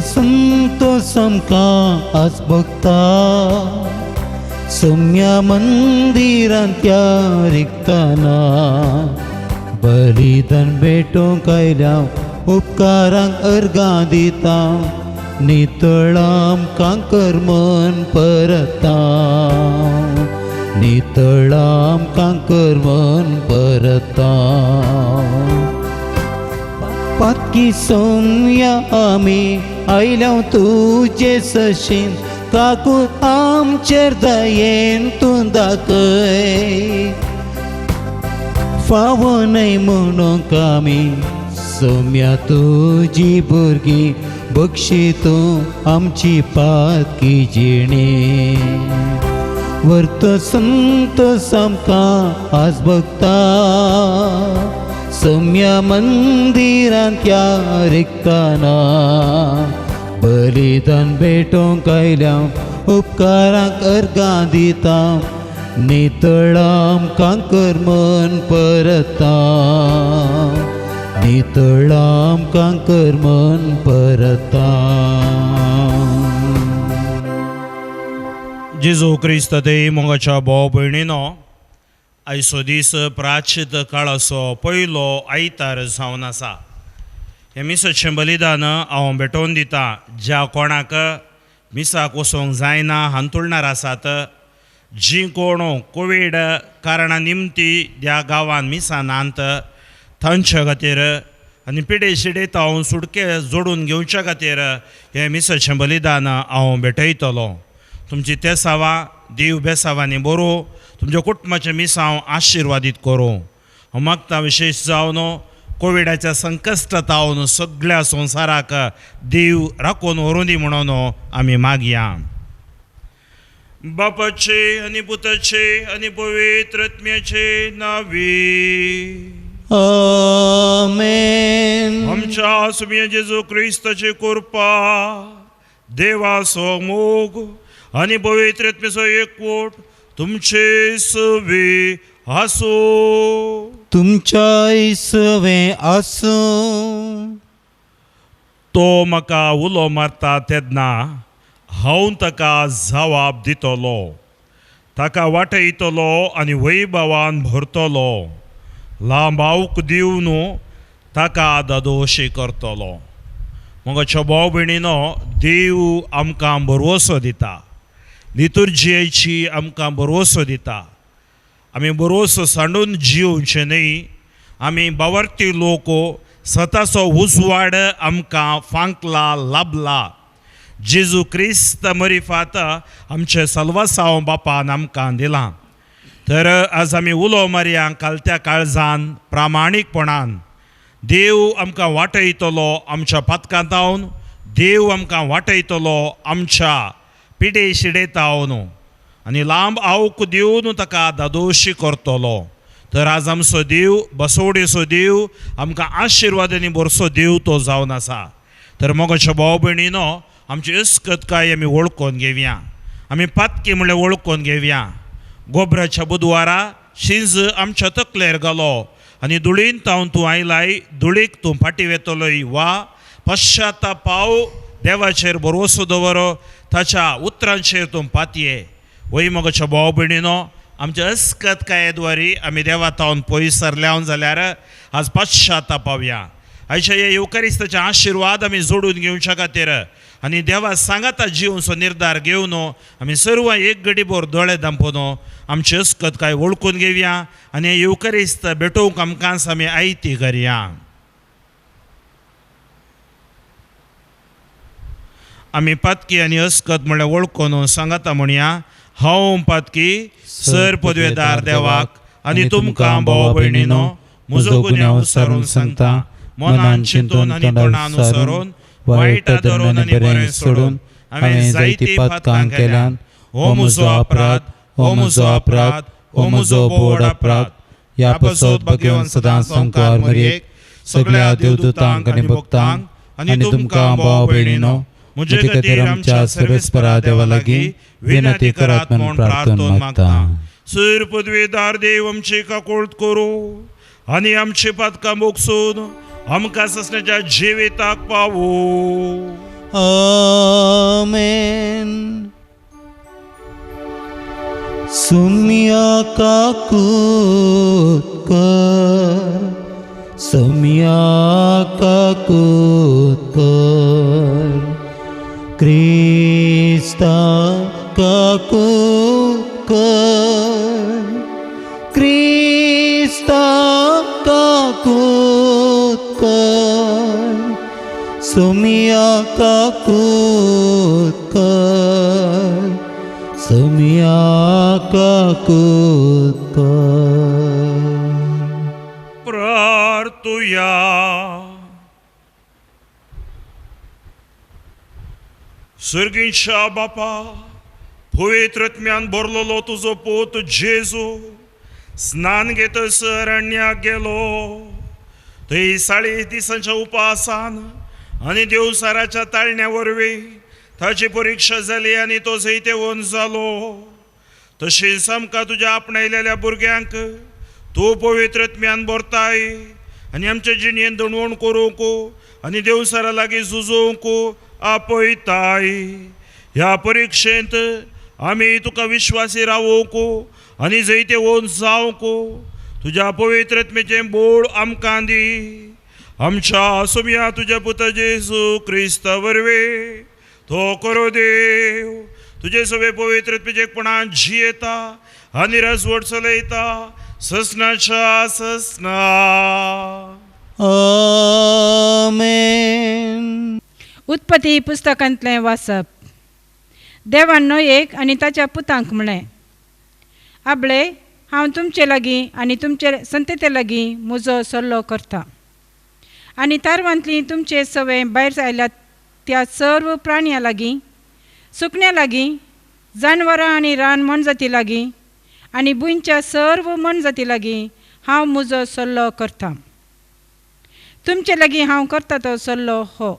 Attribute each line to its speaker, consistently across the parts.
Speaker 1: संतोष आमकां आज भोगता सौम्या मंदिरांत त्या रिक्ताना बलिदान भेटोवंक आयल्या उपकारांक अर्गां दिता नितळ आमकां कर्मन परता नितळ आमकां कर्मन परता पातकी सौम्या आमी आयल्या तुजे सशीन काकू आमचेर दयेन तूं दाखय फावो न्हय म्हणूंक आमी सौम्या तुजी भुरगीं बक्षी तूं आमची पातकी जिणी वर्त संतोष आमकां आज भोगता सौम्या मंदिरांत त्या रिक्ताना बलिदान भेटोवंक आयल्या उपकारांक अर्गां दिता नितळ आमकां कर्मन परता नितळ आमकां कर्मन परता.
Speaker 2: जेजू क्रिस्त ते मोगाच्या भाव भयणीनो, आयचो दीस प्राचित काळाचो पयलो आयतार जावन आसा. हे मिसाचें बलिदान हांव भेटोवन दिता ज्या कोणाक मिसाक वचोंक जायना हांतुळणार आसात, जीं कोण कोवीड कारणा निमती ह्या गांवांत मिसा नात तांचे खातीर आनी पिडे शिडेत हांव सुटके जोडून घेवच्या खातीर हे मिसाचें बलिदान हांव भेटयतलों. तुमची तेसावा देव बेसावांनी बरो तुमच्या कुटुंबाचे मिसांव आशिर्वादीत करूं. हांव मागता विशेश जावन कोविडाच्या संकश्टांत सगळ्या संवसाराक देव राखून व्हरूं दी म्हणून आमी मागया. बापाचे आनी पुताचे आनी पवित्र आत्म्याचे नांवी
Speaker 1: आमेन.
Speaker 2: आमच्या सुमया जेजू क्रिस्ताची कृपा, देवाचो मोग आनी पवित्र आत्म्याचो एकवट तुमचे सवे आसो.
Speaker 1: तुमच्या सवे आसो.
Speaker 2: तो म्हाका उलो मारता तेन्ना हांव ताका जबाब दितलो, ताका वाटयतलो आनी वैभवान भरतलो. लांबावक दिवन ताका दादोशी करतलो. मोगाच्या भाव भयणीनो, देव आमकां बरवसो दिता, लितुर्जियेची आमकां बरवसो दिता. आमी बरवसो सांडून जिवचे न्ही, आमी बावर्ती लोक स्वताचो उजवाड आमकां फांकला लाभला. जेजू क्रिस्त मरिफात आमचे सल्वासांव बापान आमकां दिलां. तर आज आमी उलो मारया कालत्या काळजान प्रामाणीकपणान. देव आमकां वाटयतलो आमच्या पातकांतावन, देव आमकां वाटयतलो आमच्या पिडे शिडेतावन आनी लांब आवक दिवन ताका दादोशी करतलो. तर आज आमचो देव बसवडेचो देव, आमकां आशिर्वाद आनी बरसो देव तो जावन आसा. तर मोगाच्या भाव भयणीनो, आमची अस्कतकाय आमी वळखून घेवया, आमी पातकी म्हणल्यार वळखून घेवया. गोबराच्या बुधवारा शिंज आमच्या तकलेर घालो आनी धुळीन तावन तूं आयलाय, धुळीक तूं फाटी वेतलोय. वा पश्चातापाव देवाचेर भरवसो दवर, ताच्या उतरांचेर तूं पातये. वय मोगाच्या भाव भयणीनो, आमच्या अस्कतकायेद्वारी आमी देवा तावन पयस सरल्या जाल्यार आज पश्चातापावया. आयच्या हे युकारिस्ताचे आशिर्वाद आमी जोडून घेवच्या खातीर आनी देवा सांगाता जिवचो निर्धार घेवन आमी सर्व एक घडीभर दोळे धांपून आमची अस्कतकाय वळखून घेवया आनी युकारिस्त भेटोवंक आमकांच आमी आयती करया. आमी पातकी आनी अस्कत म्हळ्यार वळखून सांगाता म्हणया. हांव पातकी सर पदवेदार देवाक आनी तुमकां भाव भयणीनो म्हजो गुन्यांव विचारून सांगता. मनान चिंतून आनी तोंडान विचारून वायट धरून आनी बरें सोडून हांवें जायती पातकां केल्यान हो म्हजो अपराध, हो म्हजो अपराध, हो म्हजो बोड अपराध.
Speaker 1: ह्या पासत भगवंत सदां संकार मरियेक सगळ्या देवदूतांक आनी भक्तांक आनी तुमकां भाव भयणीनो म्हजे खातीर आमच्या सर्वेस्परा देवा लागीं विनंती करात म्हूण प्रार्थना मागता.
Speaker 2: सर पदवेदार देव आमची काकोळट करूं आनी आमची पातकां मोगसून आमकां ससण्याच्या जिविताक पावो.
Speaker 1: आमेन. सुम्या काकूत कर, सुम्या काकूत कर, क्रिस्ता काकूत कर, क्रिस्ता काकूत कर, सुम्या काकूत कर, सुम्या काकूत कर.
Speaker 2: प्रार्थुया. सर्गींच्या बापा, पवित्रत्म्यान भरलेलो तुजो पोत जेजू स्नान घेतसर अरण्याक गेलो. थंय 40 दिसांच्या उपासान आनी देवसाराच्या ताळण्या वरवीं ताची परीक्षा जाली आनी तो जैतेवंत जालो. तशेंच आमकां तुज्या आपणायलेल्या भुरग्यांक तूं पवित्रत्म्यान भरताय आनी आमच्या जिणेन दणवण करूंक आनी देवसारा लागीं झुजोवंक आपयताय. ह्या परीक्षेंत आमी तुका विश्वासी रावोवंक आनी जैतेवंत जावंक तुज्या पवित्रत्मेचें बोड आमकां दी. आमच्या सुम्या तुज्या पुता जेजू क्रिस्ता वरवीं तो करो देव तुजे सगळे पवित्रत्मेचेपणान जियेता आनी राजवट चलयता ससनाच्या ससना.
Speaker 1: आमेन.
Speaker 3: उत्पत्ती पुस्तकांतलें वाचप. देवान नोयेक आनी ताच्या पुतांक म्हळें, आबळे हांव तुमचे लागीं आनी तुमचे संतते लागीं म्हजो सल्लो करता आनी तारवांतली तुमचे सवय भायर आयल्यात त्या सर्व प्राणयां लागीं, सुकण्यां लागीं, जानवरां आनी रान मनजाती लागीं आनी भुंयच्या सर्व मनजाती लागीं हांव म्हजो सल्लो करतां. तुमचे लागीं हांव करता तो सल्लो हो.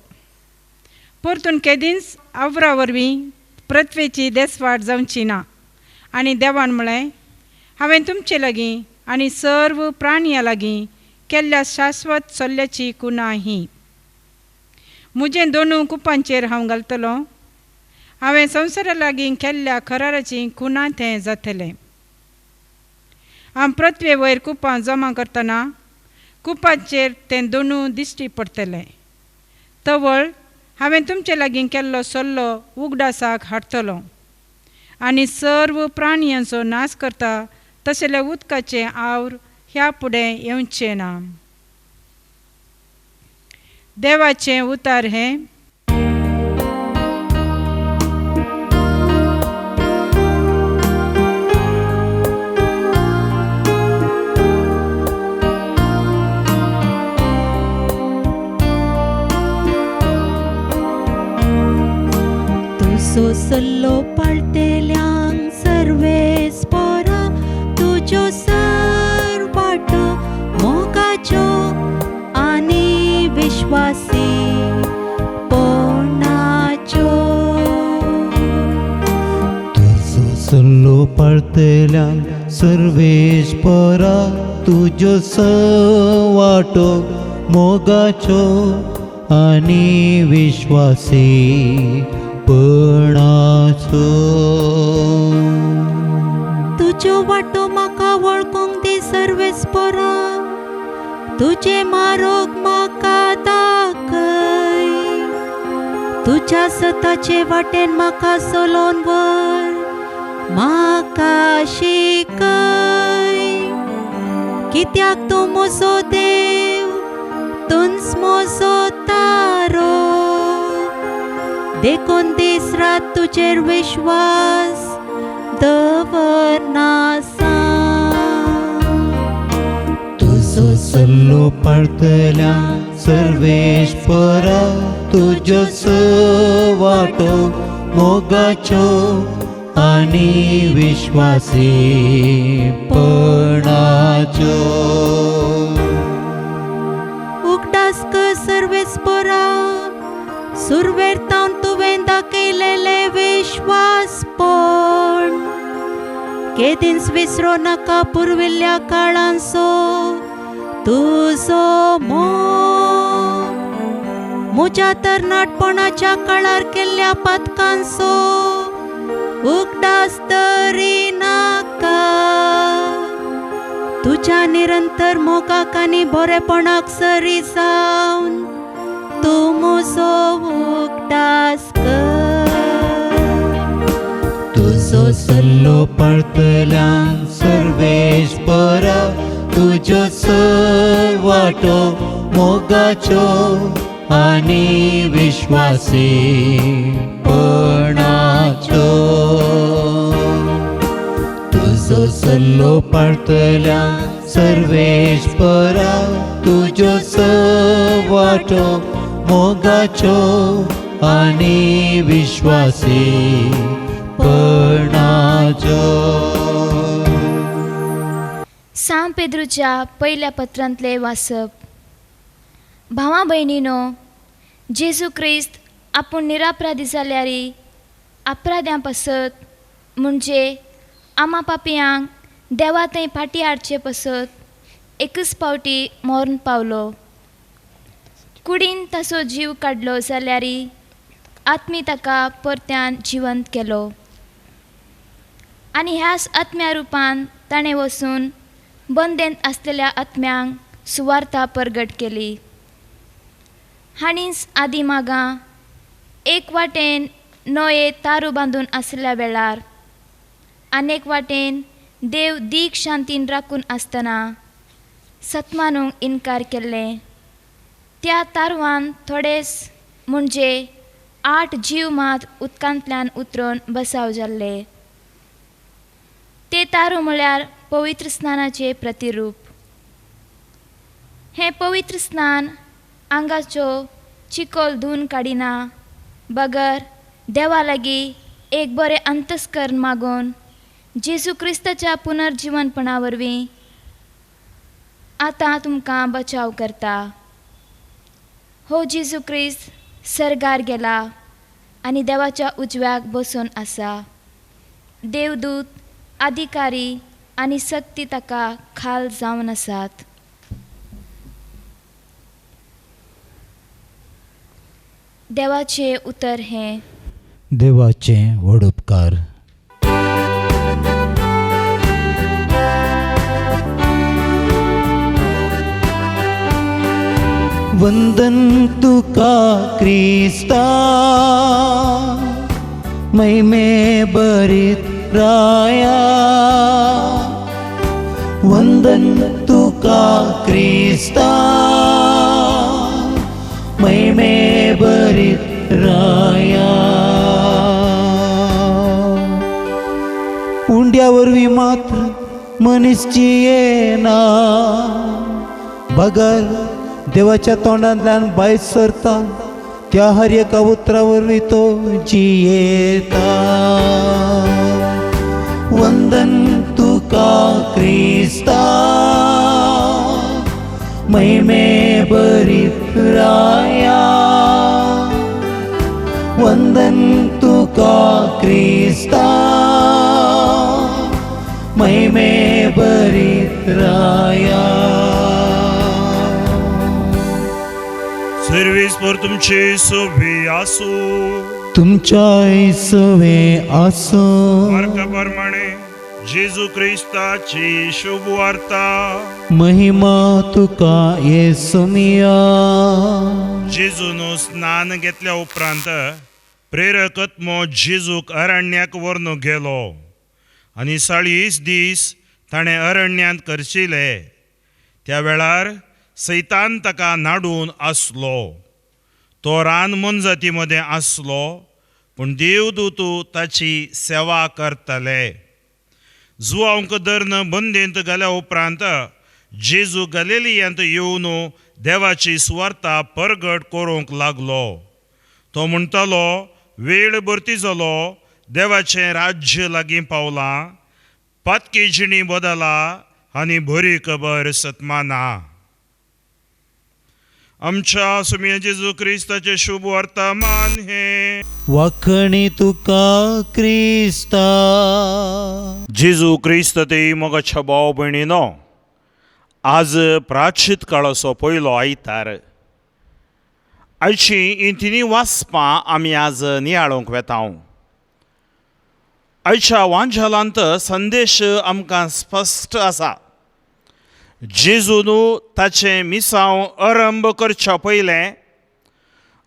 Speaker 3: परतून केदींच आवरा वरवीं पृथ्वेची देसवाड जावची ना. आनी देवान म्हळें, हांवें तुमचे लागीं आनी सर्व प्राणयां लागीं केल्ल्या शाश्वत सल्ल्याची कुना ही. म्हजें दोनू कुपांचेर हांव घालतलो. हांवें संवसारा लागीं केल्ल्या कराराची कुना तें जातलें. हांव पृथ्वे वयर कुपां जमा करतना कुपांचेर तें दोनू दिश्टी पडटलें. तवळ हांवें तुमचे लागीं केल्लो सल्लो उगडासाक हाडटलो आनी सर्व प्राणयांचो नाश करता तशेले उदकाचें आवड ह्या फुडें येवचें ना. देवाचें उतार हें.
Speaker 4: तुजो सल्लो पाळटेल्यांक सर्वेस पोरा तुज्यो सर्वाटो मोगाच्यो आनी विश्वासी पोणाच्यो.
Speaker 1: तुजो सल्लो पाळटल्यांक सर्वेश परा तुज्यो सवाटो मोगाच्यो आनी विश्वासी पणाच्यो.
Speaker 4: तुज्यो वाटो म्हाका वळखूंक दी सर्वेस पोरा, तुजे मार्ग म्हाका दाखय. तुज्या सताचे वाटेन म्हाका चलोवन व्हर, म्हाका शिकय. कित्याक तूं म्हजो देव, तूंच म्हजो तारो. देखून दीस रात तुजेर विश्वास दवरना सांग.
Speaker 1: तुजो सल्लो पाळटल्यांक सर्वेश परा तुज्यो सवाटो मोगाच्यो आणि विश्वासीपणाचो.
Speaker 4: उगडास कर सर्वेस्परा सुरवेर तावन तुवें दाखयलेले विश्वासपण केदींच विसरो नाका पुर्विल्ल्या काळांचो तुजो मोग. म्हज्या तरणाटपणाच्या काळार केल्ल्या पथकांचो उगडास धरिनाका. तुझ्या निरंतर मोगाक आनी बरेपणाक सरी जावन तूं म्हजो उगडास कर.
Speaker 1: तुजो सल्लो पळतल्यान सर्वेश्वरा तुज्यो वाटो मोगाच्यो आणि विश्वासीपणाच्यो. तुजो सल्लो पळतल्यान सर्वेश्वरा तुज्यो वाटो मोगाच्यो आणि विश्वासीपणाच्यो.
Speaker 5: सांत पेद्रूच्या पहिल्या पत्रांतले वाचप. भावां भयणीनो, जेजू क्रिस्त आपूण निरापराधी जाल्यारी अपराध्यां पासत म्हणजे आमा पापयांक देवा थंय फाटी हाडचे पासत एकच पावटी मरण पावलो. कुडीन ताचो जीव काडलो जाल्यारी आत्मी ताका परत्यान जिवंत केलो आनी ह्याच आत्म्या रुपान ताणें वचून बंदेंत आसलेल्या आत्म्यांक सुवार्ता परगट केली. हाणींच आदी मागां एक वाटेन नोये तारू बांदून आसल्या वेळार आनेक वाटेन देव दीक शांतीन राखून आसतना सतमानूंक इन्कार केल्ले. त्या तारवान थोडेच म्हणजे 8 जीव मात उदकांतल्यान उतरून बसाव जाल्ले. ते तारू म्हळ्यार पवित्र स्नानाचें प्रतिरूप. हें पवित्र स्नान आंगाच्यो चिकोल धुवन काडिना बगर देवा लागीं एक बरें अंतस्करण मागून जेजू क्रिस्ताच्या पुनर्जीवनपणा वरवीं आतां तुमकां बचाव करता. हो जेजू क्रिस्त सर्गार गेला आनी देवाच्या उजव्याक बसून आसा. देवदूत अधिकारी आनी सक्ती ताका खाल जावन आसात. देवाचें उतर हें.
Speaker 1: देवाचें व्हड उपकार. वंदन तुका क्रिस्ता महिमे बरीत राया. वंदन तुका क्रिस्ता महिमे बरीत राया. उंड्या वरवीं मात्र मनीस जियेना बगर देवाच्या तोंडांतल्यान भायर सरता त्या हर एका उतरा वरवीं तो जियेता. वंदन तुका क्रिस्ता महिमे बरीत राया. वंदन तुका क्रिस्ता महिमे बरीत राया.
Speaker 2: सर्वीस पर तुमचे सोबे आसू.
Speaker 1: तुमच्या सवे आसो.
Speaker 2: मार्का प्रमाणे जेजू क्रिस्ताची शुभ वार्ता.
Speaker 1: महिमा तुका येसुमिया.
Speaker 2: जेजून स्नान घेतल्या उपरांत प्रेरकत्मो जेजूक अरण्याक व्हरून गेलो आनी 40 दीस ताणें अरण्यांत करचिले. त्या वेळार सैतान ताका नाडून आसलो. तो रान मनजाती मदें आसलो पूण देवदूत ताची सेवा करताले. जुआंक धरून बंदेंत घाल्या उपरांत जेजू गलिलियांत येवन देवाची सुवार्ता परगट करूंक लागलो. तो म्हणटालो, वेळ भरती जालो, देवाचें राज्य लागीं पावलां, पातकी जिणी बदला आनी बरी खबर सतमाना. आमच्या सुमय जेजू क्रिस्ताचे शुभ वर्तमान हे
Speaker 1: वखणी तुका क्रिस्ता.
Speaker 2: जेजू क्रिस्त ते मोगाच्या भाव भयणीनो, आज प्राचित काळाचो पयलो आयतार. आयची ही तिनी वाचपां आमी आज नियाळोवंक वेता. आयच्या वांझलांत संदेश आमकां स्पश्ट आसा. जेजून ताचें मिसांव आरंभ करच्या पयलें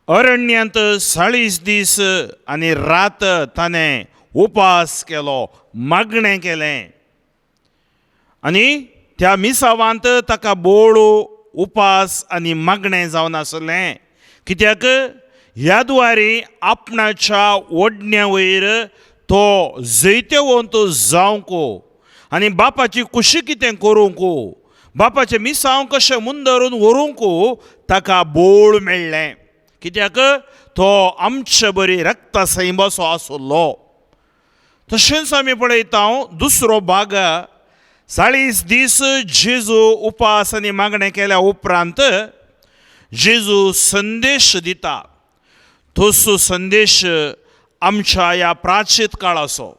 Speaker 2: अरण्यांत 40 दीस आनी रात ताणें उपास केलो, मागणें केलें. आनी त्या मिसावांत ताका बोळ उपास आनी मागणें जावन आसलें. कित्याक ह्या द्वारी आपणाच्या ओडण्या वयर तो जैतवंत जावंक आनी बापाची कुशी कितें करूंक, बापाचें मिसांव कशें मुंदरून व्हरूंक ताका बोळ मेळ्ळें. कित्याक तो आमचे बरी रक्तसैमसो आसलो. तशेंच आमी पळयता दुसरो भाग, 40 दीस जेजू उपास आनी मागणें केल्या उपरांत जेजू संदेश दिता. तोच संदेश आमच्या ह्या प्राचीत काळाचो.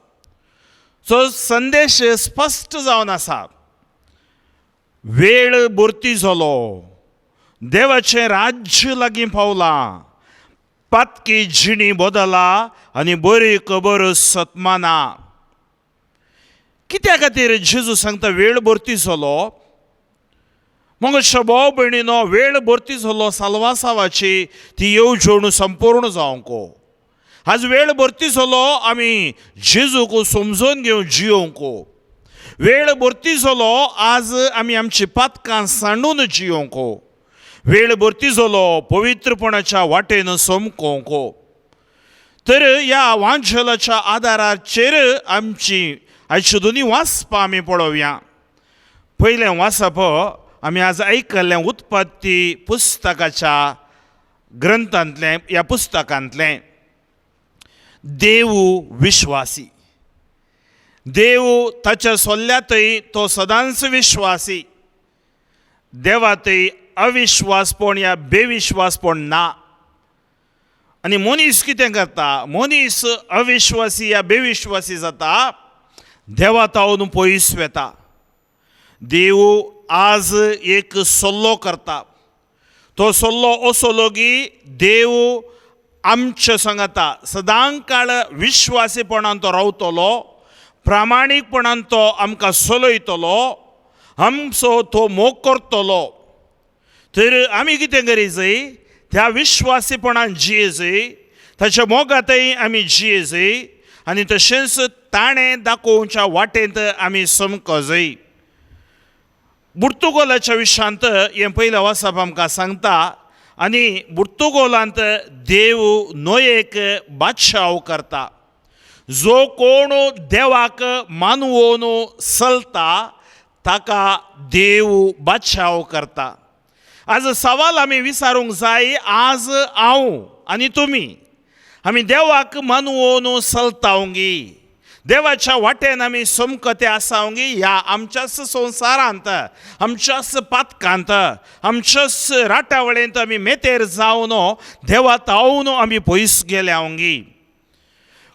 Speaker 2: तो संदेश स्पश्ट जावन आसा. वेळ भरती जालो, देवाचें राज्य लागीं पावलां, पातकी जिणी बदला आनी बरी खबर सतमाना. कित्या खातीर जेजू सांगता वेळ भरती जालो? मोगाच्या भाव भयणीनो, वेळ भरती जालो साल्वासावाची ती येवजण संपूर्ण जावंक. आज वेळ भरती जालो आमी जेजूक समजून घेवन जियोंक. वेळ भरती जालो आज आमी आमची पातकां सांडून जियोंक. वेळ भरती जालो पवित्रपणाच्या वाटेन समकोंक. तर ह्या वांझलाच्या आदाराचेर आमची आयची दोनी वाचपां आमी पळोवया. पयलें वाचप आमी आज आयकल्लें उत्पत्ती पुस्तकाच्या ग्रंथांतलें, ह्या पुस्तकांतलें. देव विश्वासी. देव ताच्या सोल्ल्यातय तो सदांच विश्वासी. देवातय अविश्वासपण या बेविश्वासपण ना. आनी मनीस कितें करता? मनीस अविश्वासी या बेविश्वासी जाता, देवा तावन पयस वेता. देव आज एक सल्लो करता. तो सल्लो असो की देव आमच्या सांगता सदां काळ विश्वासीपणान तो रावतलो, प्रामाणीकपणान तो आमकां चलयतलो, आमचो तो मोग करतलो. तर आमी कितें करीचय? त्या विश्वासीपणान जियेचय, ताच्या मोगातय आमी जियेचय आनी तशेंच ताणें दाखोवच्या वाटेंत आमी समकजय. पुर्तुगालाच्या विशयांत हें पयलें वाचप आमकां सांगता. आनी पुर्तुगालांत देव नोयेक बादशाह करता. जो कोण देवाक मानवून चलता ताका देव बादशाह करता. आज सवाल आमी विचारूंक जाय, आज हांव आनी तुमी आमी देवाक मानवून चलतावंगी, देवाच्या वाटेन आमी समकते आसावंगी, ह्या आमच्याच संवसारांत, आमच्याच पातकांत, आमच्याच राटावळेंत आमी मेतेर जावन देवा तावन आमी पयस गेल्यावंगी.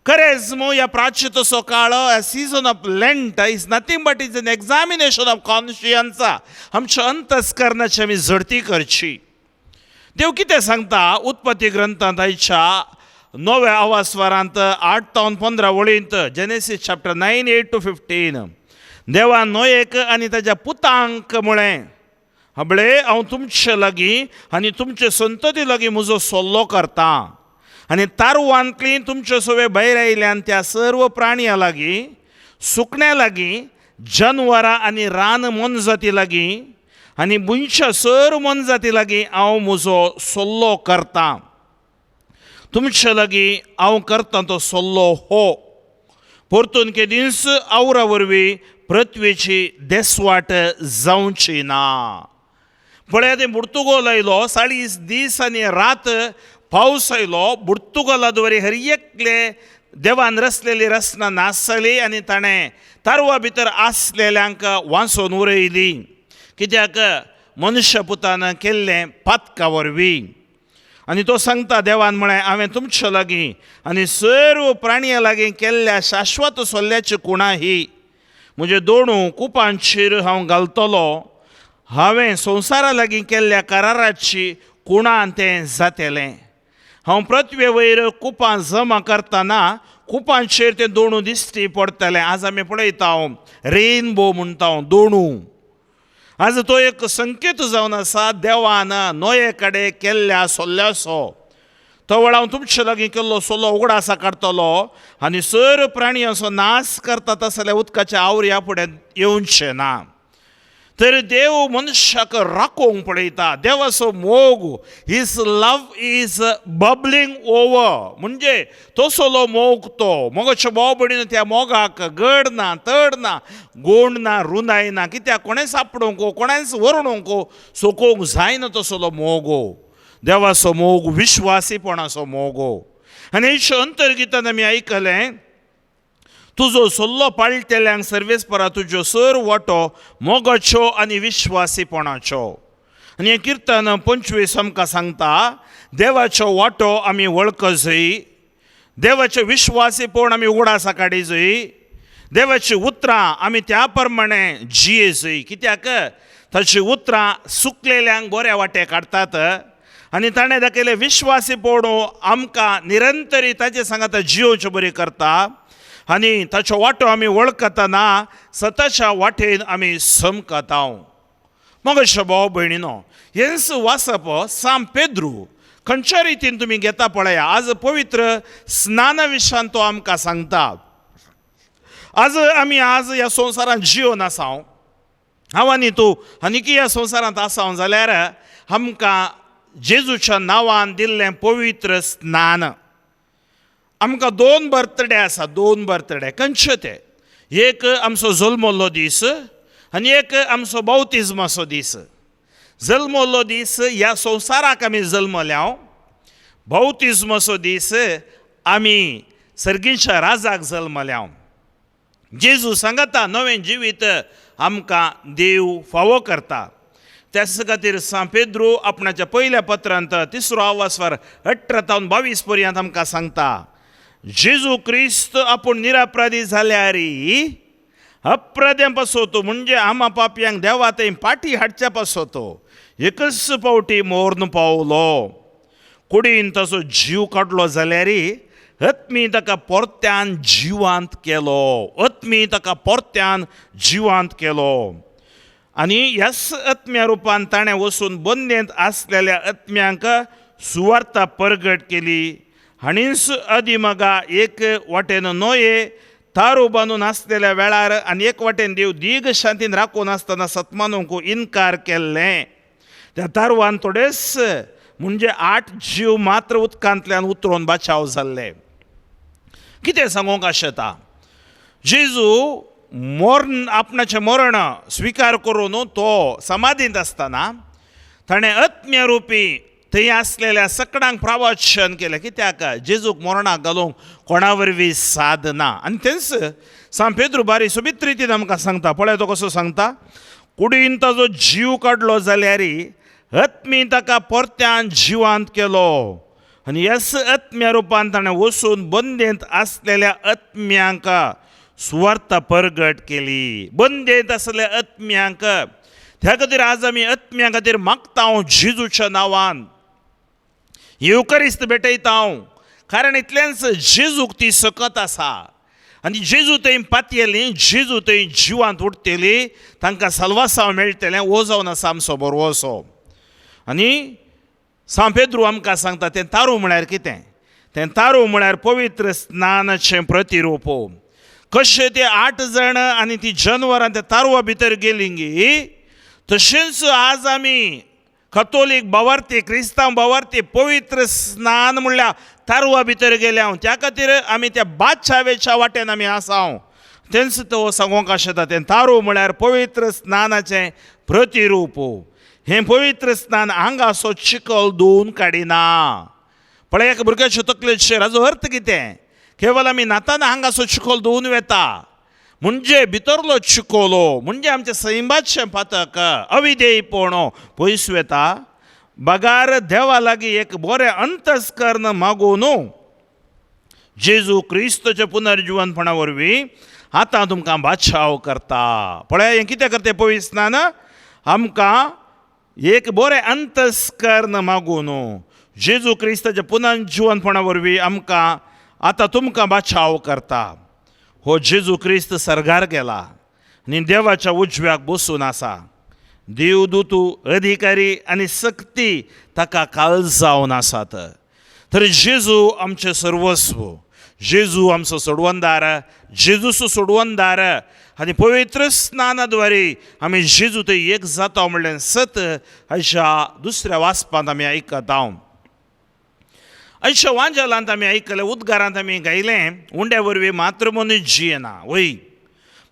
Speaker 2: Charisma, या प्राचितसो काळ, a season of Lent is nothing but is an examination of conscience. आमच्या अंतस्करणाची आमी झडती करची. देव कितें सांगता उत्पत्ती ग्रंथांत आयच्या 9व्या अवास्वरांत 8 ते 15 वळींत, जेनेसीस चॅप्टर 9, 8 to 15. देवा नोयेक आनी ताच्या पुतांक म्हळें, हबळे हांव तुमचे लागीं आनी तुमचे संतती लागीं म्हजो सल्लो करता. आनी तारवांतली तुमचे सवे भायर आयल्यान त्या सर्व प्राणयां लागीं, सुकण्यां लागीं, जनवरां आनी रान मनजाती लागीं आनी बुनच्या सर्व मनजाती लागीं हांव म्हजो सल्लो करतां. तुमचे लागीं हांव करतां तो सल्लो हो. परतून केदींच आवरा वरवीं पृथ्वीची देसवाट जावची ना. पळय तें पुर्तुगाल आयलो, 40 दीस आनी रात पावस आयलो. पुर्तुगाला द्वारे हर एकले
Speaker 6: देवान रचलेली रचना नासली आनी ताणें तारवा भितर आसलेल्यांक वाचून उरयली, कित्याक मनुश्य पुतान केल्लें पातका वरवीं. आनी तो सांगता देवान म्हळें हांवें तुमचे लागीं आनी सर्व प्राणियां लागीं केल्ल्या शाश्वत सोल्ल्याची कुणां ही म्हजे दोणू कुपांचेर हांव घालतलो. हांवें संवसारा लागीं केल्ल्या कराराची कुणां तें जातलें. हांव पृथ्वे वयर कुपां जमा करतना कुपांचेर तें दोणू दिश्टी पडटलें. आज आमी पळयता रेनबो म्हणटा दोणू. आज तो एक संकेत जावन आसा देवान नोये कडेन केल्ल्या सोल्ल्याचो. तो वेळ हांव तुमचे लागीं केल्लो सोलो उगडासा काडटलो आनी सर्व प्राणियांचो नाश करता तसल्या उदकाच्या आवरया फुडें येवचें ना. तर देव मनशाक राखोवंक पळयता. देवाचो मोग, his love is bubbling over. म्हणजे तसलो मोग तो. मोगाच्या भाव भयणीन त्या मोगाक गड ना, तड ना, गोंड ना, रुंदाय ना. कित्याक कोणें सापडोवंक कोणेंच वरणोवंक सोकोवंक जायना तसलो मोगो. देवाचो मोग विश्वासीपणाचो मोगो. आनी हेच्या अंतर्गितान आमी आयकलें तुजो सल्लो पाळटल्यांक सर्वेस्परा तुज्यो सर्व वाटो मोगाच्यो आनी विश्वासीपणाच्यो. आनी हें किर्तन 25 आमकां सांगता देवाच्यो वाटो आमी वळखो जाय, देवाचें विश्वासीपण आमी उगडासा काडी जाय, देवाची उतरां आमी त्या प्रमाणे जिये जाय. कित्याक ताची उतरां सुकलेल्यांक बऱ्या वाटे काडटात आनी ताणें दाखयलें विश्वासीपण आमकां निरंतरी ताचे सांगात जियोवचें बरें करता. आनी ताचो वाटो आमी वळखतना सताच्या वाटेन आमी समकता. मोगाच्या भाव भयणीनो, हेंच वाचप सांत पेद्रू खंयच्या रितीन तुमी घेता पळया. आज पवित्र स्नाना विशयान तो आमकां सांगता. आज आमी ह्या संवसारांत जियोन आसा. हांव आनी तूं आनीक ह्या संवसारांत आसा जाल्यार आमकां जेजूच्या नांवान दिल्लें पवित्र स्नान. आमकां 2 बर्थडे आसा, 2 बर्थडे. खंयचे ते? एक आमचो जल्मल्लो दीस आनी एक आमचो बावतिजमाचो दीस. जल्मल्लो दीस ह्या संवसाराक आमी जल्मल्या. बावतिजमाचो दीस आमी सर्गीच्या राजाक जल्मल्या. जेजू सांगता नवें जिवीत आमकां देव फावो करता. त्याच खातीर सांत पेद्रू आपणाच्या पयल्या पत्रांत 3रो आवास्वार 18 ते 22 पर्यंत आमकां सांगता जेजू क्रिस्त आपूण निरापराधी जाल्यारी अप्राद्यां पासोतो म्हणजे आमा पापयांक देवा थंय पाटी हाडच्या पासोतो एकच पावटी मोर्न पावलो. कुडीन ताचो जीव काडलो जाल्यारी आत्मी ताका परत्यान जिवांत केलो. आत्मी ताका परत्यान जिवांत केलो. आनी ह्याच आत्म्या रुपान ताणें वचून बंदेंत आसलेल्या आत्म्यांक सुवार्ता परगट केली. हाणींच अधिमगा एक वाटेन नोये तारू बांदून आसलेल्या वेळार आनी एक वाटेन देव दीग शांतीन राखून आसतना सतमानूंक इन्कार केल्लें. त्या तारवान थोडेच म्हणजे 8 जीव मात्र उदकांतल्यान उतरून बाचाव जाल्ले. कितें सांगूंक आशेता? जेजू मरण आपणाचें मरण स्विकार करून तो समाधींत आसतना ताणें आत्म्य रुपी थंय आसलेल्या सगळ्यांक प्रवचन केलें. कित्याक जेजूक मरणाक घालूंक कोणा वरवीं साद ना. आनी तेंच सांत पेद्रू बारी सोबीत रितीन आमकां सांगता. पळय तो कसो सांगता. कुडीन ताजो जीव काडलो जाल्यारी आत्मी ताका परत्यान जिवांत केलो. आनी ह्याच आत्म्या रुपान ताणें वचून बंदेंत आसलेल्या आत्म्यांक सुवार्ता परगट केली. बंदेंत आसलेल्या आत्म्यांक. त्या खातीर आज आमी आत्म्या खातीर मागता जेजूच्या नांवान येवकारिस्त भेटयता. कारण इतलेंच जेजूक ती सकत आसा आनी जेजू थंय पातयेली, जेजू थंय जिवांत उठतली, तांकां साल्वासांव मेळटलें. वो जावन आसा आमचो बरवसो. आनी सांत पेद्रू आमकां सांगता तें तारू म्हळ्यार कितें? तें तारू म्हळ्यार पवित्र स्नानाचें प्रतिरूप. कशें ते 8 जाण आनी ती जनवरां त्या तारवा भितर गेलीं तशेंच आज आमी कथोलीक बावार्थी क्रिस्तांव बावार्थी पवित्र स्नान म्हणल्यार तारवा भितर गेल्या. त्या खातीर आमी त्या बादशावेच्या वाटेन आमी आसा. तेंच तो सांगूंक आशेता. तें तारू म्हळ्यार पवित्र स्नानाचें प्रतिरूप. हें पवित्र स्नान आंगाचो चिखल धुवन काडिना. पळय एका भुरग्याच्या तकलेचेर हाजो अर्थ कितें? केवळ आमी नाताना हांगासो चिखोल धुवन वेता म्हणजे भितरलो चिखोलो म्हणजे आमचे सैमाचे पातक अविधेयपणो पयस वेता बगार देवा लागीं एक बरें अंतस्करण मागून जेजू क्रिस्तचे पुनर्जीवनपणा वरवीं आतां तुमकां बादशाव करता. पळय हें कितें करता पवित्र स्नान आमकां एक बरें अंतस्करण मागून जेजू क्रिस्ताच्या पुनर्जीवनपणा वरवीं आमकां आतां तुमकां बादशाव करता. हो जेजू क्रिस्त सर्गार गेला आनी देवाच्या उजव्याक बसून आसा. देवदूत अधिकारी आनी सक्ती ताका काळजावन आसात. तर जेजू आमचें सर्वस्व, जेजू आमचो सोडवणदार, जेजूचो सोडवणदार आनी पवित्र स्नानाद्वारे आमी जेजू थंय एक जाता म्हणलें सत हाच्या दुसऱ्या वाचपांत आमी आयकता. आयच्या वांजलांत आमी आयकलें, उद्गारांत आमी गायलें, उंड्या वरवीं मात्र मनीस जियेना. वय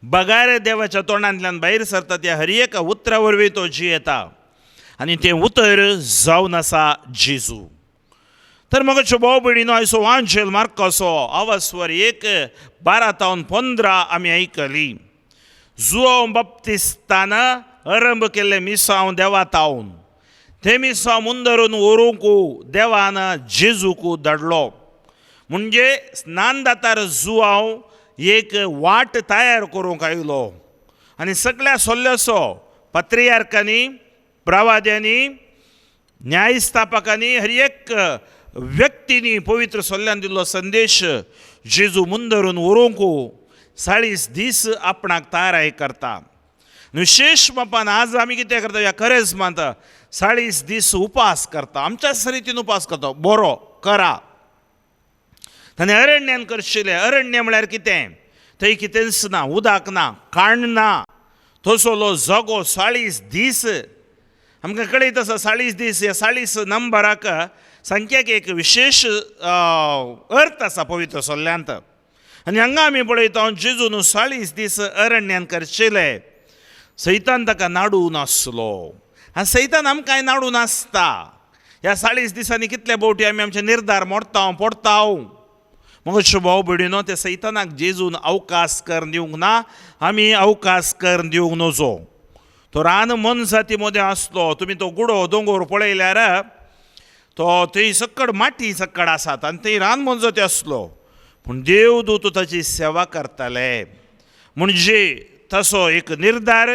Speaker 6: बगार देवाच्या तोंडांतल्यान भायर सरता त्या हर एका उतरा वरवीं तो जियेता आनी तें उतर जावन आसा जेजू. तर मगाच्यो भाव भयणीनो आयचो वांजेल मार्काचो आवास्वर 1:12-15 आमी आयकली. जुआंव बाप्तिस्तान आरंभ केल्लें मिसांव देवातावन ते मिसांव मुंदरून व्हरूंक देवान जेजूक धाडलो. म्हणजे स्नान दातार जुआंव एक वाट तयार करूंक आयलो आनी सगळ्या सोल्ल्याचो पत्रियार्कांनी, प्रवाद्यांनी, न्यायस्थापकांनी हर एक व्यक्तींनी पवित्र सोल्ल्यान दिल्लो संदेश जेजू मुंदरून व्हरूंक 40 दीस आपणाक तयाराय करता. विशेष मापान आज आमी कितें करता ह्या करेजमांत 40 दीस उपास करता. आमच्याच रितीन उपास करता. बरो करा. ताणें अरण्यान करशिल्लें. अरण्य म्हळ्यार कितें? थंय कितेंच ना, उदक ना, खाण ना, तसलो जगो 40 दीस आमकां कळयत आसा. 40 दीस ह्या 40 नंबराक संख्याक एक विशेष अर्थ आसा पवित्र सोल्ल्यांत. आनी हांगा आमी पळयता जेजून 40 दीस अरण्यान करशिल्ले. सैतान ताका नाडू नासलो आनी सैतान आमकांय नाडू नासता. ह्या 40 दिसांनी कितले फावटी आमी आमचे निर्धार मोडटा पडटा. मग भाव भयणीनो ते सैतानाक जेजून अवकाश करून दिवंक ना. आमी अवकाश करून दिवंक नजो. तो रान मन जाती मदें आसलो. तुमी तो गुडो दोंगर पळयल्यार तो थंय सक्कड माटी सक्कड आसात आनी थंय रान मन जाती आसलो. पूण देवदूत ताची सेवा करताले. म्हणजे तसो एक निर्धार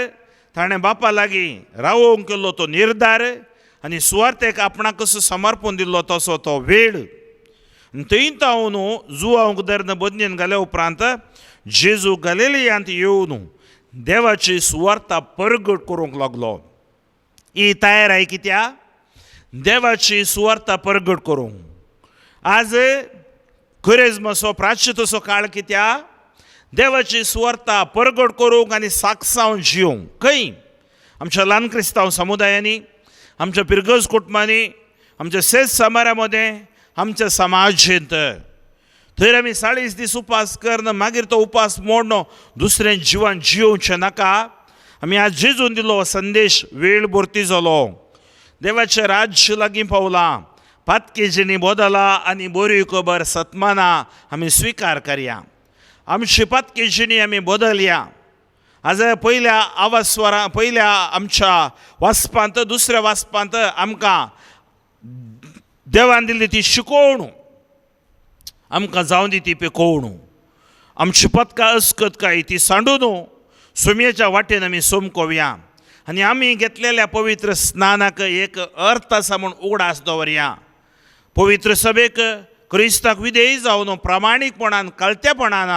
Speaker 6: ताणें बापा लागीं रावोवंक केल्लो तो निर्धार आनी सुवार्थेक आपणाक कसो समर्पण दिल्लो तसो तो वेळ. थंय तावन जुआंवक धरून बंदयेन घाल्या उपरांत जेजू गलिलियांत येवन देवाची सुवार्ता परगट करूंक लागलो. ही तयाराय कित्या? देवाची सुवार्ता परगट करूंक. आज करेजमाचो प्राश्चितचो काळ कित्या? देवाची सुवार्ता परगट करूंक आनी साक्षावन जियोंक. खंय? आमच्या ल्हान क्रिस्तांव समुदायांनी, आमच्या पिरगज कुटुंबांनी, आमच्या शेत समारा मदें, आमच्या समाजेंत. थंय आमी 40 दीस उपास करून मागीर तो उपास मोडनो दुसरें जिवन जियोवचें नाका. आमी आज जेजून दिलो संदेश वेळ भरती जालो. देवाचें राज्य लागीं पावलां. पातकेजिणी बदला आनी बरी खबर सत्माना आमी स्विकार करया. आमची पातकेजिणी आमी बदलया. आज पयल्या आमच्या वाचपांत दुसऱ्या वाचपांत आमकां देवान दिल्ली ती शिकोवण आमकां जावन दी ती पेकोवण. आमची पथकां अस्कतकाय ती सांडून सुमयेच्या वाटेन आमी सोमकोवया आनी आमी घेतलेल्या पवित्र स्नानाक एक अर्थ आसा म्हूण उगडास दवरया. पवित्र सभेक क्रिस्ताक विधेय जावन प्रामाणीकपणान कळतेपणान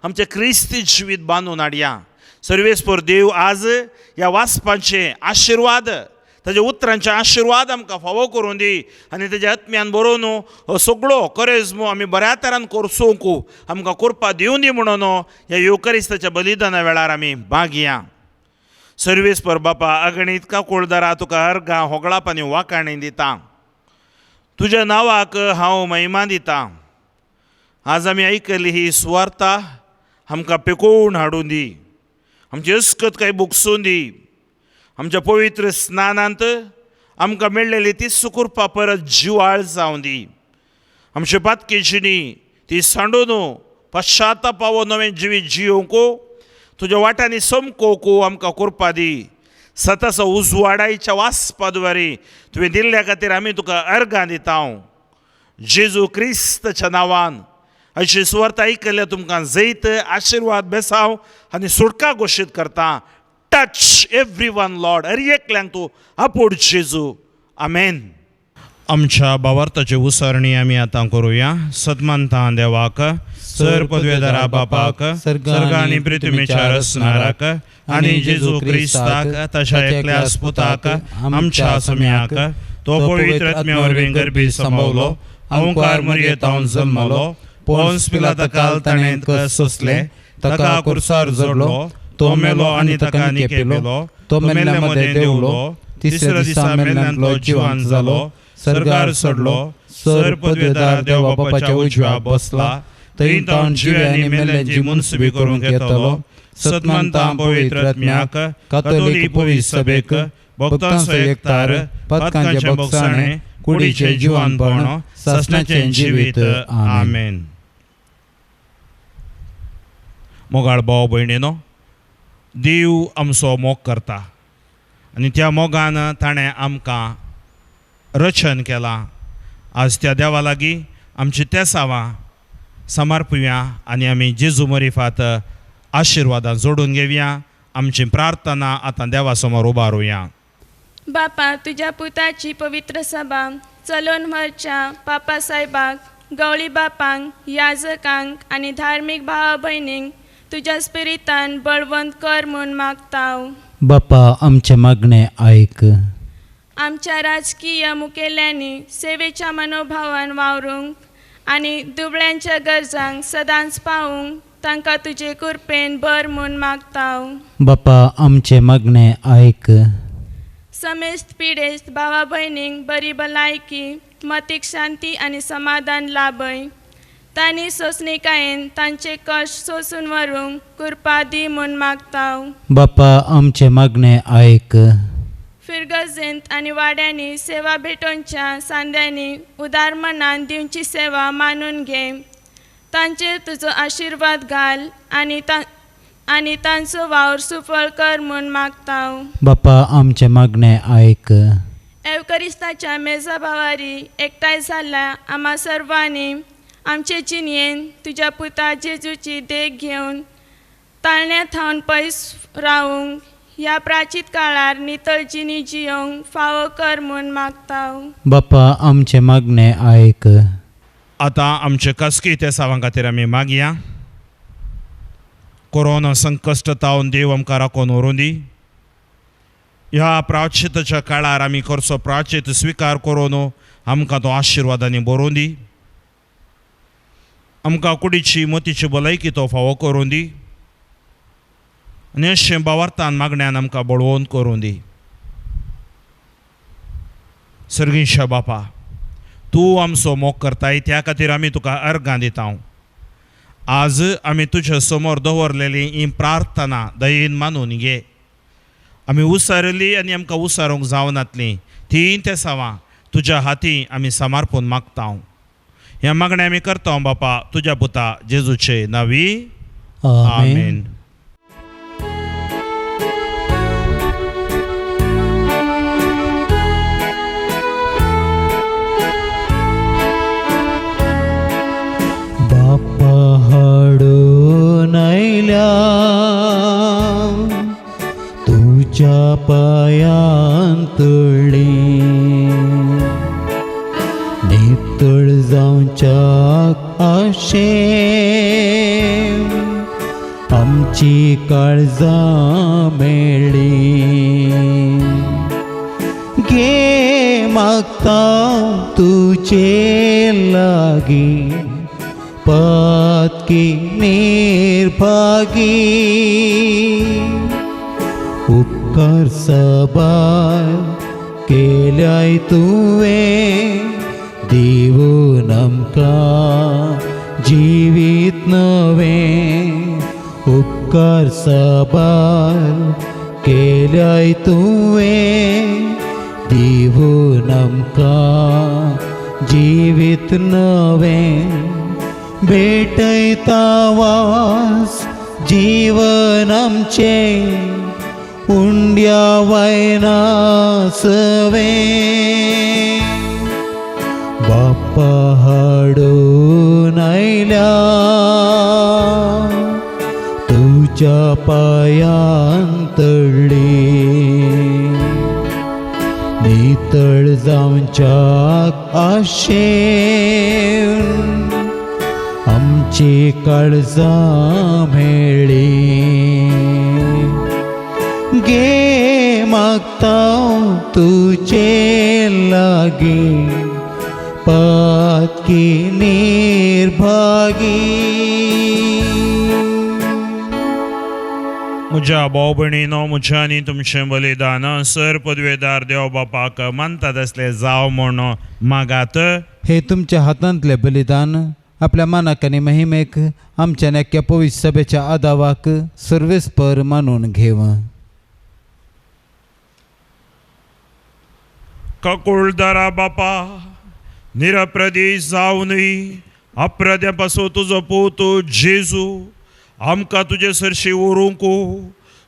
Speaker 6: आमचें क्रिस्ती जिवीत बांदून हाडया. सर्वेस्पर देव आज ह्या वाचपांचे आशिर्वाद, ताच्या उतरांचे आशिर्वाद आमकां फावो करून दी आनी ताच्या आत्म्यान बरोवन हो सगळो करेजमो आमी बऱ्या तरान करसूंक आमकां करपा दिवं दी म्हणून ह्या युकरिस्ताच्या बलिदाना वेळार आमी मागया. सर्वेस्पर बापा अगणित का कुळदारा तुका अर्गां होगळाप आनी वाखाणी दिता. तुज्या नांवाक हांव महिमा दिता. आज आमी आयकली ही सुवार्ता आमकां पेकोवन हाडून दी. आमची अस्कतकाय बुगसून दी. आमच्या पवित्र स्नानांत आमकां मेळ्ळेली ती सुकुरपा परत जिवाळ जावं दी. आमचे पातकेजिणी ती सांडून पश्चातापावो नवें जिवीत जियोंकू तुज्या वाटांनी समकोवंकू आमकां करपा दी. सतत उजवाडायच्या वासपाद्वारे तुवें दिल्ल्या खातीर आमी तुका अर्गां दिता. जेजू क्रिस्ताच्या नांवान अशी सुवार्ता आयकल्या तुमकां जैत आशिर्वाद बेसांव आनी सुटका घोशीत करता. टच एव्हरी वन लॉर्ड, हर एकल्यांक तूं आपोड जेजू. आमेन. आमच्या भावार्थाची उसरणी आमी आतां करुया. सतमंता देवाक, सर पदवेदारा बापाक, सर्ग आनी पृथ्वीच्या रचणाराक आनी जेजू क्रिस्ताक तशा एकल्या पुताक आमच्या सम्याक तो पवित्र आत्म्यावरवीं गर्भी संभवलो, ओंकार मरयेतावन जल्मलो, पोन्स पिलाताकाल ताणें कस सोंसले, ताका कुर्सार जोडलो, तो मेलो आनी ताका निकेलो, तो मेल्ल्या मदें देंवलो, तिसऱ्या दिसा मेल्ल्यांतलो जिवंत जालो, सर्गार चडलो, सर पदवेदार देवा बापाच्या उजव्या बसला, थंय तावन जिवे आनी मेल्ल्यांची मुनसुबी करूंक येतलो. सतमंता पवित्र आत्म्याक, कातोलीक पवित्र सभेक, भक्तांचो एकतार, पतकांचे भोगसाणे, कुडीचे जिवंतपण, सासणाचें जिवीत. आमेन. मोगाळ भाव भयणीनो, देव आमचो मोग करता आनी त्या मोगान ताणें आमकां रचन केलां. आज त्या देवा लागीं आमची तेसावां समर्पुया आनी आमी जेजू मरिफात आशिर्वादां जोडून घेवया. आमची प्रार्थना आतां देवा समोर उबारुया.
Speaker 7: बापा, तुज्या पुताची पवित्र सभा चलोवन व्हरच्या पापा साहेबाक, गवळी बापांक, याजकांक आनी धार्मीक भावा भयणींक तुज्या स्पिरितान बळवंत कर म्हूण मागताव.
Speaker 8: बापा, आमचे मागणे आयक.
Speaker 7: आमच्या राजकीय मुखेल्यांनी सेवेच्या मनोभावान वावरूंक आनी दुबळ्यांच्या गरजांक सदांच पावूंक तांकां तुजे कृपेन बर म्हूण मागताव.
Speaker 8: बापा, आमचे मागणे आयक.
Speaker 7: समेस्त पिडेस्त भावा भयणींक बरी भलायकी, मतीक शांती आनी समाधान लाभय. तांणी सोंसणिकायेन तांचे कश्ट सोंसून व्हरूंक कृपा दी म्हूण मागताव.
Speaker 8: बापा, आमचे मागणे आयक.
Speaker 7: फिरगजेंत आनी वाड्यांनी सेवा भेटोवच्या सांद्यांनी उदार मनान दिवची सेवा मानून घे. तांचेर तुजो आशिर्वाद घाल आनी तांचो वावर सुफळ कर म्हूण मागताव.
Speaker 8: बापा, आमचे मागणे आयक.
Speaker 7: एवकरिस्ताच्या मेजा भावारी एकठांय जाल्ल्या आम्हा सर्वांनी आमचे जिणयेन तुज्या पुता जेजूची देख घेवन ताळण्या थावन पयस रावूंक ह्या प्राचीत काळार नितळ जिणी जियोंक फावो कर म्हूण मागताव.
Speaker 8: बापा, आमचे मागणे आयक.
Speaker 2: आतां आमचे कसकी ते सावां खातीर आमी मागया. कोरोना संकश्ट तावन देव आमकां राखून व्हरूं दी. ह्या प्राचिताच्या काळार आमी करचो प्राचीत स्विकार करून आमकां तो आशिर्वादांनी भरूं दी. आमकां कुडीची मतीची भलायकी तो फावो करूं दी आनी अशें भावार्थान मागण्यान आमकां बळवून करूं दी. सर्गीश बापा, तूं आमचो मोग करताय त्या खातीर आमी तुका अर्गां दिता. आज आमी तुज्या समोर दवरलेली ही प्रार्थना दयेन मानून घे. आमी उसरली आनी आमकां उसारूंक जावनातली ती ते सावां तुज्या हाती आमी समर्पून मागता. ह्या मागणें आमी करता बापा तुज्या पुता जेजूचे नांवी. आमेन.
Speaker 8: बापा, हाडून आयल्या तुज्या पांयान तळ्ळी, नितळ जावच्याक आशे आमची काळजां मेळ्ळी. गे मागता तुजे लागीं पातकी निर्भागी, उपकार सबार केल्याय तुवें दिवून आमकां जिवीत नवें. उपकार सबार केल्याय तुवें दिवून आमकां जिवीत नवें. भेटैता वास जीवन आमचे उंड्या वायना सवे बाप्पा हाडून आयल्या तुझ्या पायांतळी नितळ जावच्याक आशेन आमची काळजां मेळ्ळी गे मागता तुझे लागी पातकी निर्भागी
Speaker 2: म्हज्या भाव भयणीनो म्हज्या आनी तुमचें बलिदान सर पदवेदार देव बापाक मानतात असले जाव म्हूण मागात.
Speaker 8: हे तुमच्या हातांतले बलिदान आपल्या मानाक आनी महिमेक आमच्या नेक्या पवित्र सभेच्या आदावाक सर्वेस्पर मानून घेव.
Speaker 2: ककुळदारा बापा निरप्रदेश जावनय अप्रद्यापासून तुजो पोतू जेजू आमकां तुजे सरशी व्हरूंक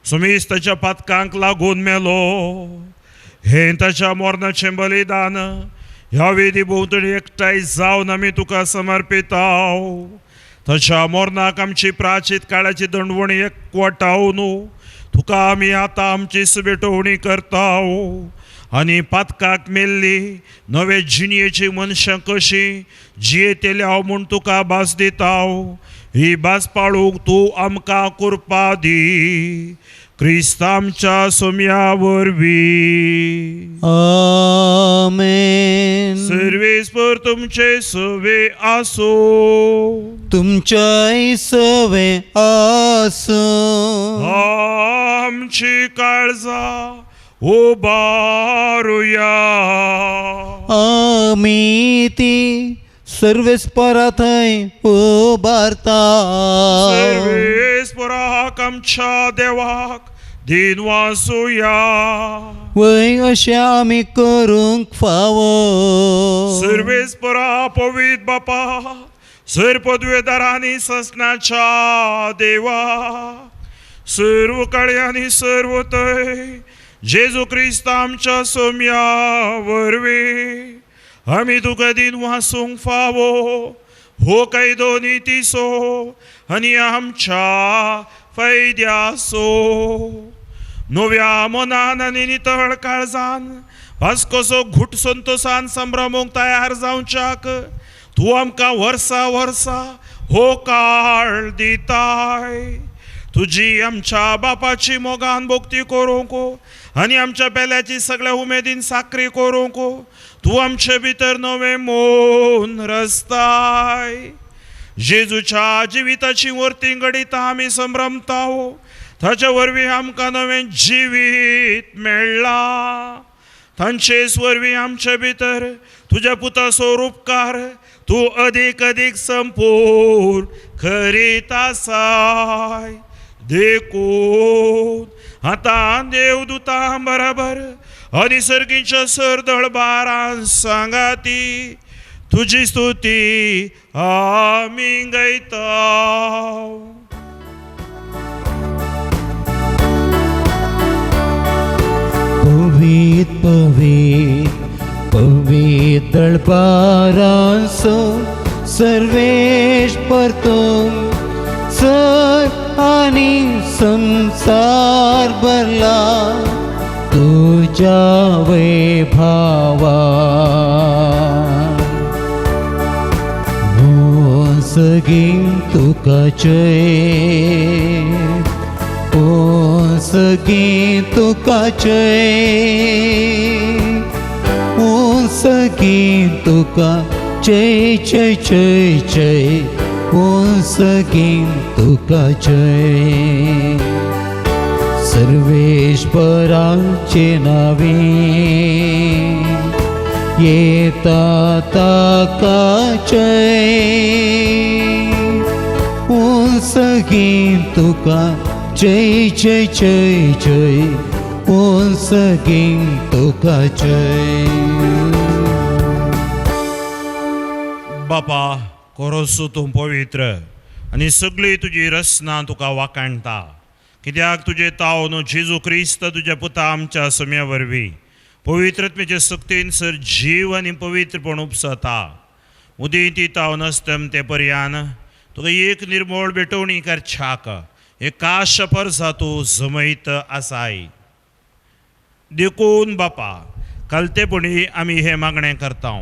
Speaker 2: सुमेस्ताच्या पातकांक लागून मेलो. हे ताच्या मरणाचें बलिदान ह्या वेदी भोंवतणी एकठांय जावन आमी तुका समर्पिताव. ताच्या मरणाक आमची प्राचीत काळाची दंडवणी एकवटावन तुका आमी आतां आमची सुबेटोवणी करताव आनी पातकाक मेल्ली नवे जिणयेची मनशां कशी जियेतेल्या म्हूण तुका भास दिताव. ही भास पाळूंक तूं आमकां कृपा दी क्रिस्त आमच्या सोम्या वरवीं.
Speaker 8: आमेन.
Speaker 2: सर्वेस्पर तुमचे सवे आसो.
Speaker 8: तुमच्याय सवे आसो.
Speaker 2: आमची काळजां उबारुया.
Speaker 8: आमी ती सर्वेस्परा थंय उबारता.
Speaker 2: सर्वेस्पराक आमच्या देवाक दिन वासुया.
Speaker 8: वय अशें आमी करूंक फावो.
Speaker 2: सर्वेस्परा पवित्र बापा सर पदवेदारांनी ससनाच्या देवा सर्व काळी आनी सर्व थंय जेजू क्रिस्त आमच्या सोम्या वरवीं आमी तुका दिन वासूंक फावो हो कायदो नितीसो आनी आमच्या फायद्यासो. नव्या मनान आनी नितळ काळजान वास्कोसो घुट संतोषान संभ्रमूंक तयार जावच्याक तूं आमकां वर्सा वर्सा हो काळ दिताय. तुजी आमच्या बापाची मोगान भोक्ती करूंक आनी आमच्या पेल्याची सगळ्या उमेदीन साखरी करूंक तूं आमचे भितर नवे मोन रचताय. जेजूच्या जिविताची वर्ती घडिता आमी संभ्रमताव. ताच्या वरवीं आमकां नवें जिवीत मेळ्ळा. तांचेच वरवीं आमचे भितर तुज्या पुता स्वरूपकार तूं अदीक अदीक संपूर्ण करीत आसाय. देखून आतां देवदूतां बराबर आनी सर्गीच्या सर दळबारां सांगाती तुजी स्तुती आमी गायताव.
Speaker 8: पवित्र पवित्र पवित्र दळबारांचो सर्वेस्पर तूं सर आनी संसार भरला तुझ्या वैभवान. सगळीं तुका जय. सगळीं तुका जय. सगळीं तुका जय जय जय जय. सगळीं तुका जय. सर्वेश्वराचे नावे येता ताका जय. सगळीं तुका जय जय जय जय. सगळीं तुका जय.
Speaker 2: बापा खरोच तूं पवित्र आनी सगळी तुजी रचना तुका वाकाणटा, कित्याक तुजे ताव न्हू जेजू क्रिस्त तुज्या पुता आमच्या सम्या वरवीं पवित्रत्वेचे सक्तीन सर जीव आनी पवित्रपण उपसता. उदी ती ताव नसतम ते पर्यान तुका एक निर्मळ बेटवणी करच्याक एक काश परसा तूं जमयत आसाय. देखून बापा कलतेपणी आमी हे मागणें करता.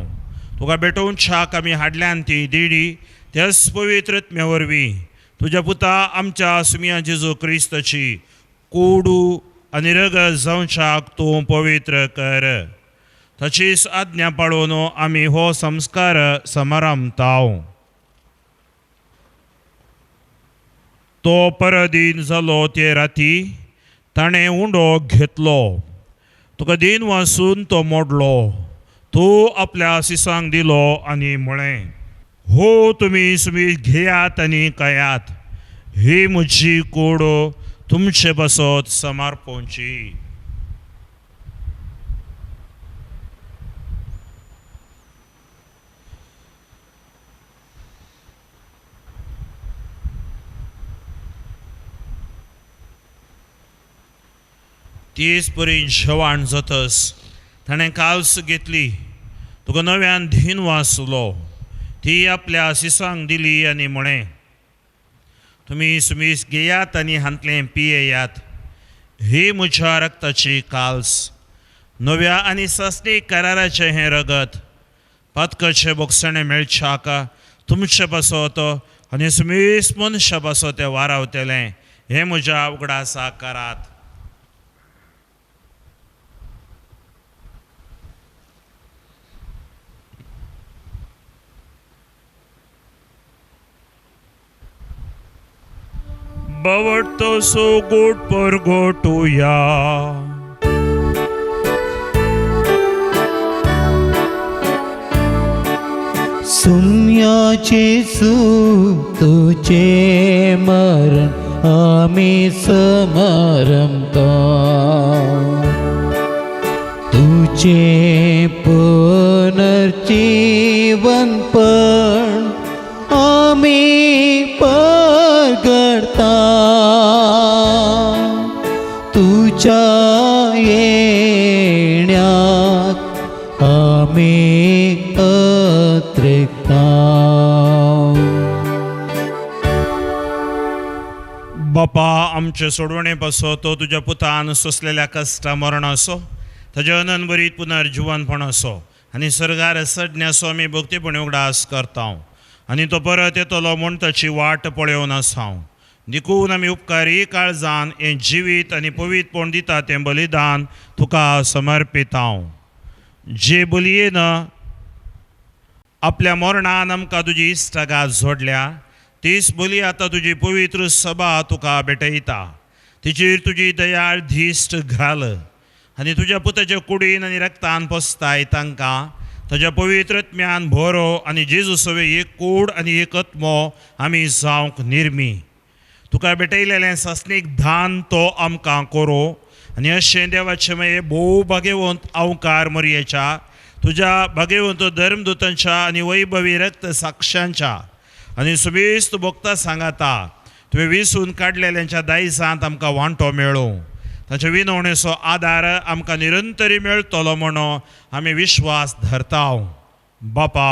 Speaker 2: तुका बेटोवच्याक आमी हाडल्यान ती दिडी त्याच पवित्रत्म्या वरवीं तुज्या पुता आमच्या सुमिया जेजू क्रिस्ताची कोडू आनी रगत जावच्याक तूं पवित्र कर. तशीच आज्ञा पाळून आमी हो संस्कार समारंभताव. तो परदीन जालो ते राती ताणें उंडो घेतलो, तुका दिन वाचून तो मोडलो, तूं आपल्या शिसांक दिलो आनी म्हळें, हो तुमी सुमी घेयात आनी खायात, ही म्हजी कूड तुमचे बसत समर्पणची. तीच परी जेवण जातस ताणें काल्स घेतली, तुका नव्यान दिन वाचलो, ती आपल्या शिसांक दिली आनी म्हळें, तुमी सुमीस घेयात आनी हांतलें पियेयात, ही म्हज्या रक्ताची काल्स, नव्या आनी सस्तीक कराराचें हें रगत, पदकाचें बोगसणें मेळच्याक तुमचे बसत आनी सुमीस मनशा बसत तें वारावतलें, हें म्हज्या उगडासा करात. बवटतो सो गोट पर गोटूया.
Speaker 8: सुम्याचे तुझे मरण आम्ही समरमता, तुझे पुनर्जीवनपण आम्ही परगडता, तुझ्या येण्यात आम्ही अत्रेकता.
Speaker 2: बापा आमचे सोडवणे पासो तो तुज्या पुतान सोंसलेल्या कश्टा मरण असो, ताज्या अनंतभरीत पुनर्जीवनपण असो आनी सर्गार सडण्याचो आमी भक्तीपणी उगडास करता आनी तो परत येतलो म्हूण ताची वाट पळोवन आसा. देखून आमी उपकारी काळजान हें जिवीत आनी पवित्रपण दिता तें बलिदान तुका समर्पिता. जे बलयेन आपल्या मरणान आमकां तुजी इश्टागात जोडल्या, तीच बली आतां तुजी पवित्र सभा तुका भेटयता. तिचेर तुजी दयाळ धिश्ट घाल आनी तुज्या पुताच्या कुडीन आनी रक्तान पोसताय तांकां ताज्या पवित्रत्म्यान भरो आनी जेजू सवे एक कूड आनी एक आत्मो आमी जावंक निर्मी. तुका भेटयलेलें सस्नीक दान तो आमकां करो आनी अशें देवाचे मये भोव भाग्यवंत अवकार मरयेच्या तुज्या भाग्यवंत धर्मदूतांच्या आनी वैभवी रक्त साक्षांच्या आनी सुबेस्त भक्तां सांगाता तुवें विसून काडलेल्यांच्या दायजांत आमकां वांटो मेळो. ताच्या विनवणेचो आदार आमकां निरंतरी मेळटलो म्हणून आमी विश्वास धरता. बापा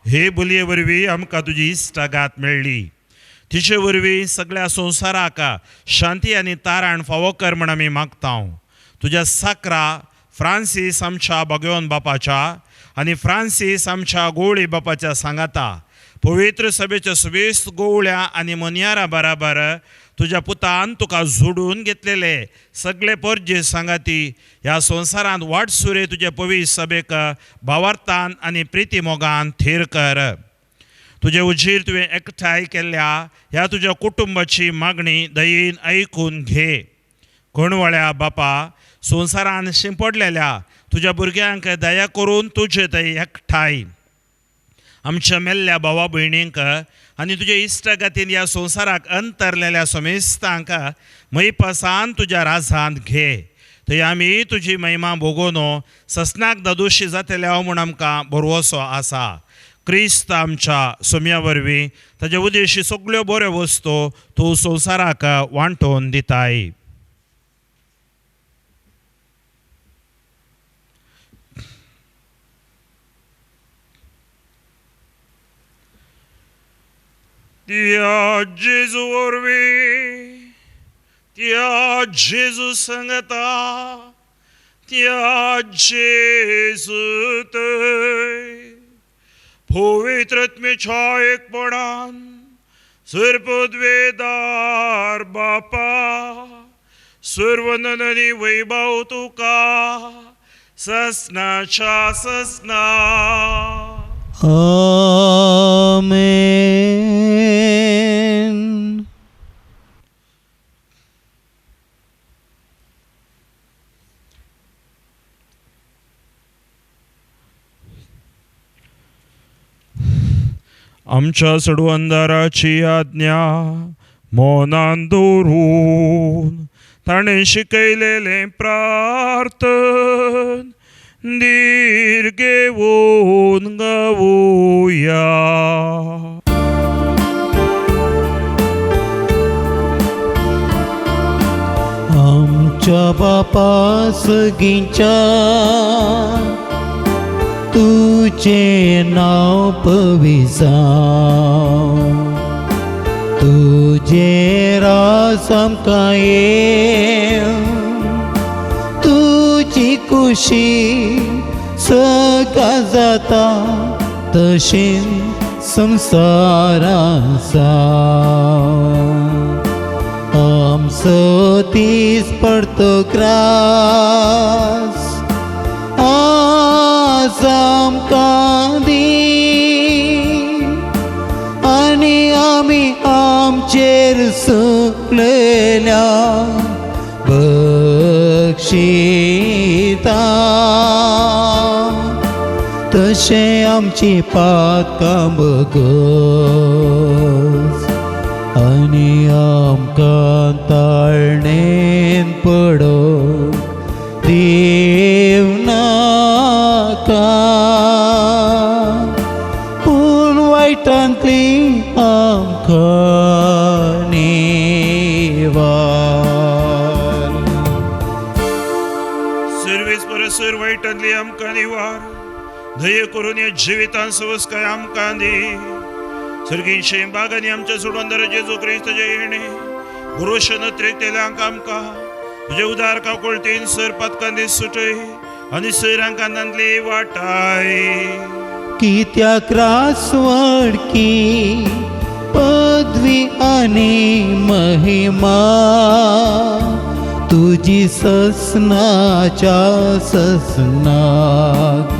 Speaker 2: हे बलये वरवीं आमकां तुजी इश्टागात मेळ्ळी, तिचे वरवीं सगळ्या संवसाराक शांती आनी तारण फावो कर म्हण आमी मागता. तुज्या साकरा फ्रांसीस आमच्या भगवन बापाच्या आनी फ्रांसीस आमच्या गोवळी बापाच्या सांगाता पवित्र सभेच्या सुबेस्त गोवळ्या आनी मनयारा बराबर तुज्या पुतान तुका जोडून घेतलेले सगळे परजे सांगाती ह्या संवसारांत वाटसुरे तुज्या पवित्र सभेक भावार्थान आनी प्रिती मोगान थीर कर. तुजे उजीर तुवें एकठांय केल्ल्या ह्या तुज्या कुटुंबाची मागणी दयेन आयकून घे. कोणवळ्या बापा संवसारान शिंपडलेल्या तुज्या भुरग्यांक दया करून तुजे थंय एकठांय. आमच्या मेल्ल्या भावा भयणींक आनी तुजे इश्टगातीन ह्या संवसाराक अंतरलेल्या समेस्तांक मैपासान तुज्या राजांत घे. थंय आमी तुजी महिमा भोगोवन ससनाक दादोशी जातल्या म्हूण आमकां बरवसो आसा. क्रिस्त आमच्या सोम्या वरवीं ताचे उद्देशी सगळ्यो बऱ्यो वस्तू तूं संवसाराक वांटून दिताय. त्या जेजू वरवीं त्या जेजू सांगता त्या जेजू पवित्रत्मेच्या एकपणान सर्वोद्वेदार बापा सर्वनंदनी वैभव तुका ससनाच्या ससना.
Speaker 8: आमेन.
Speaker 2: आमच्या सडू अंधाराची आज्ञा मौनान दवरून ताणें शिकयलेलें प्रार्थन धीर घेवन गावुया.
Speaker 8: आमच्या बापा सगींच्या तुझे नाव पविजाव, तुझे रास आमकां येव, तुझी खुशी सका जाता तशें संवसारांत जावं. आमचो दीस पडतो ग्रास आज आमकां दी, आनी आमी आमचेर सुकलेल्या बक्षिता तशें आमची पातकां बगस, आनी आमकां ताळणेन पडोवंक देव नाका, पूण वायटांतली आमकां निवार.
Speaker 2: सर्वेस परसर वायटांतली आमकां निवार, दये करून ह्या जिवितांत सवस्काय आमकां दी. सर्गींचे बागांनी आमच्या सोडवंदार जेजू क्रिस्ताचे येणे गुरुशन त्रेकतेल्यांक आमकां तुझे उदार काकोळतीन सर पदकां दीस सुटय आनी सैरांकांतली वाटाय.
Speaker 8: कित्याक रासवडकी पदवी आनी महिमा तुजी ससनाच्या ससनाक.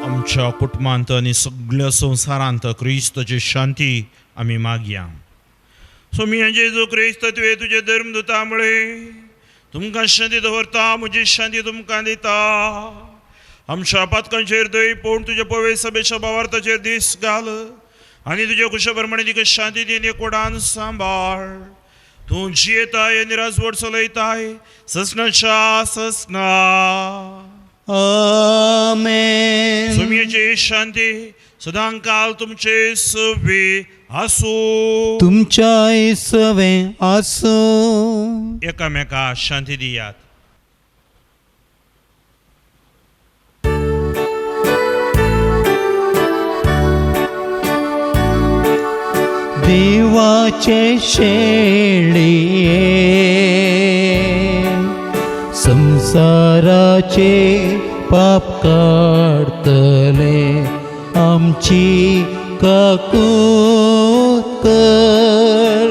Speaker 2: आमच्या कुटुंबांत आनी सगळ्या संवसारांत क्रिस्ताची शांती आमी मागया. सोम्या जेजू क्रिस्त तुवें तुजे धर्मदुता मुळे तुमकां शांती दवरता, म्हजी शांती तुमकां दिता. आमच्या पातकांचेर दय पळोवन तुज्या पवित्र सभेच्या भावार्थाचेर दीस घाल आनी तुजे कुशे प्रमाणे तिका शांती दीन एकवटान सांबाळ. तूं जियेताय आनी राजवट चलयताय ससनाच्या ससना.
Speaker 8: आमेन.
Speaker 2: सोम्याची शांती सदां काल तुमचे सवे आसूं.
Speaker 8: तुमच्या सवें आसूं.
Speaker 2: एकामेका शांती दियात.
Speaker 8: देवाचे शेळये संसाराचे पाप काढतले आमची काकूत कर.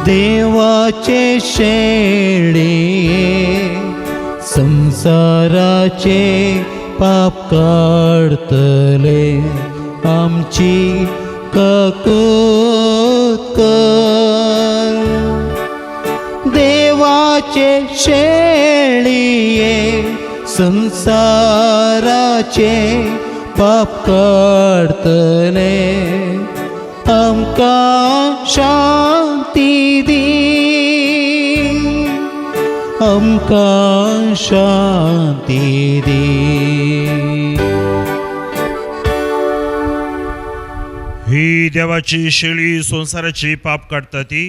Speaker 8: देवाचे शेळये संसाराचे पाप काढतले आमची काकूत कर. देवाचे शेळये संसाराचे पाप काढतले आमकां शांती दी. आमकां शांती दी.
Speaker 2: ही देवाची शेळी संवसाराची पाप काडटा ती.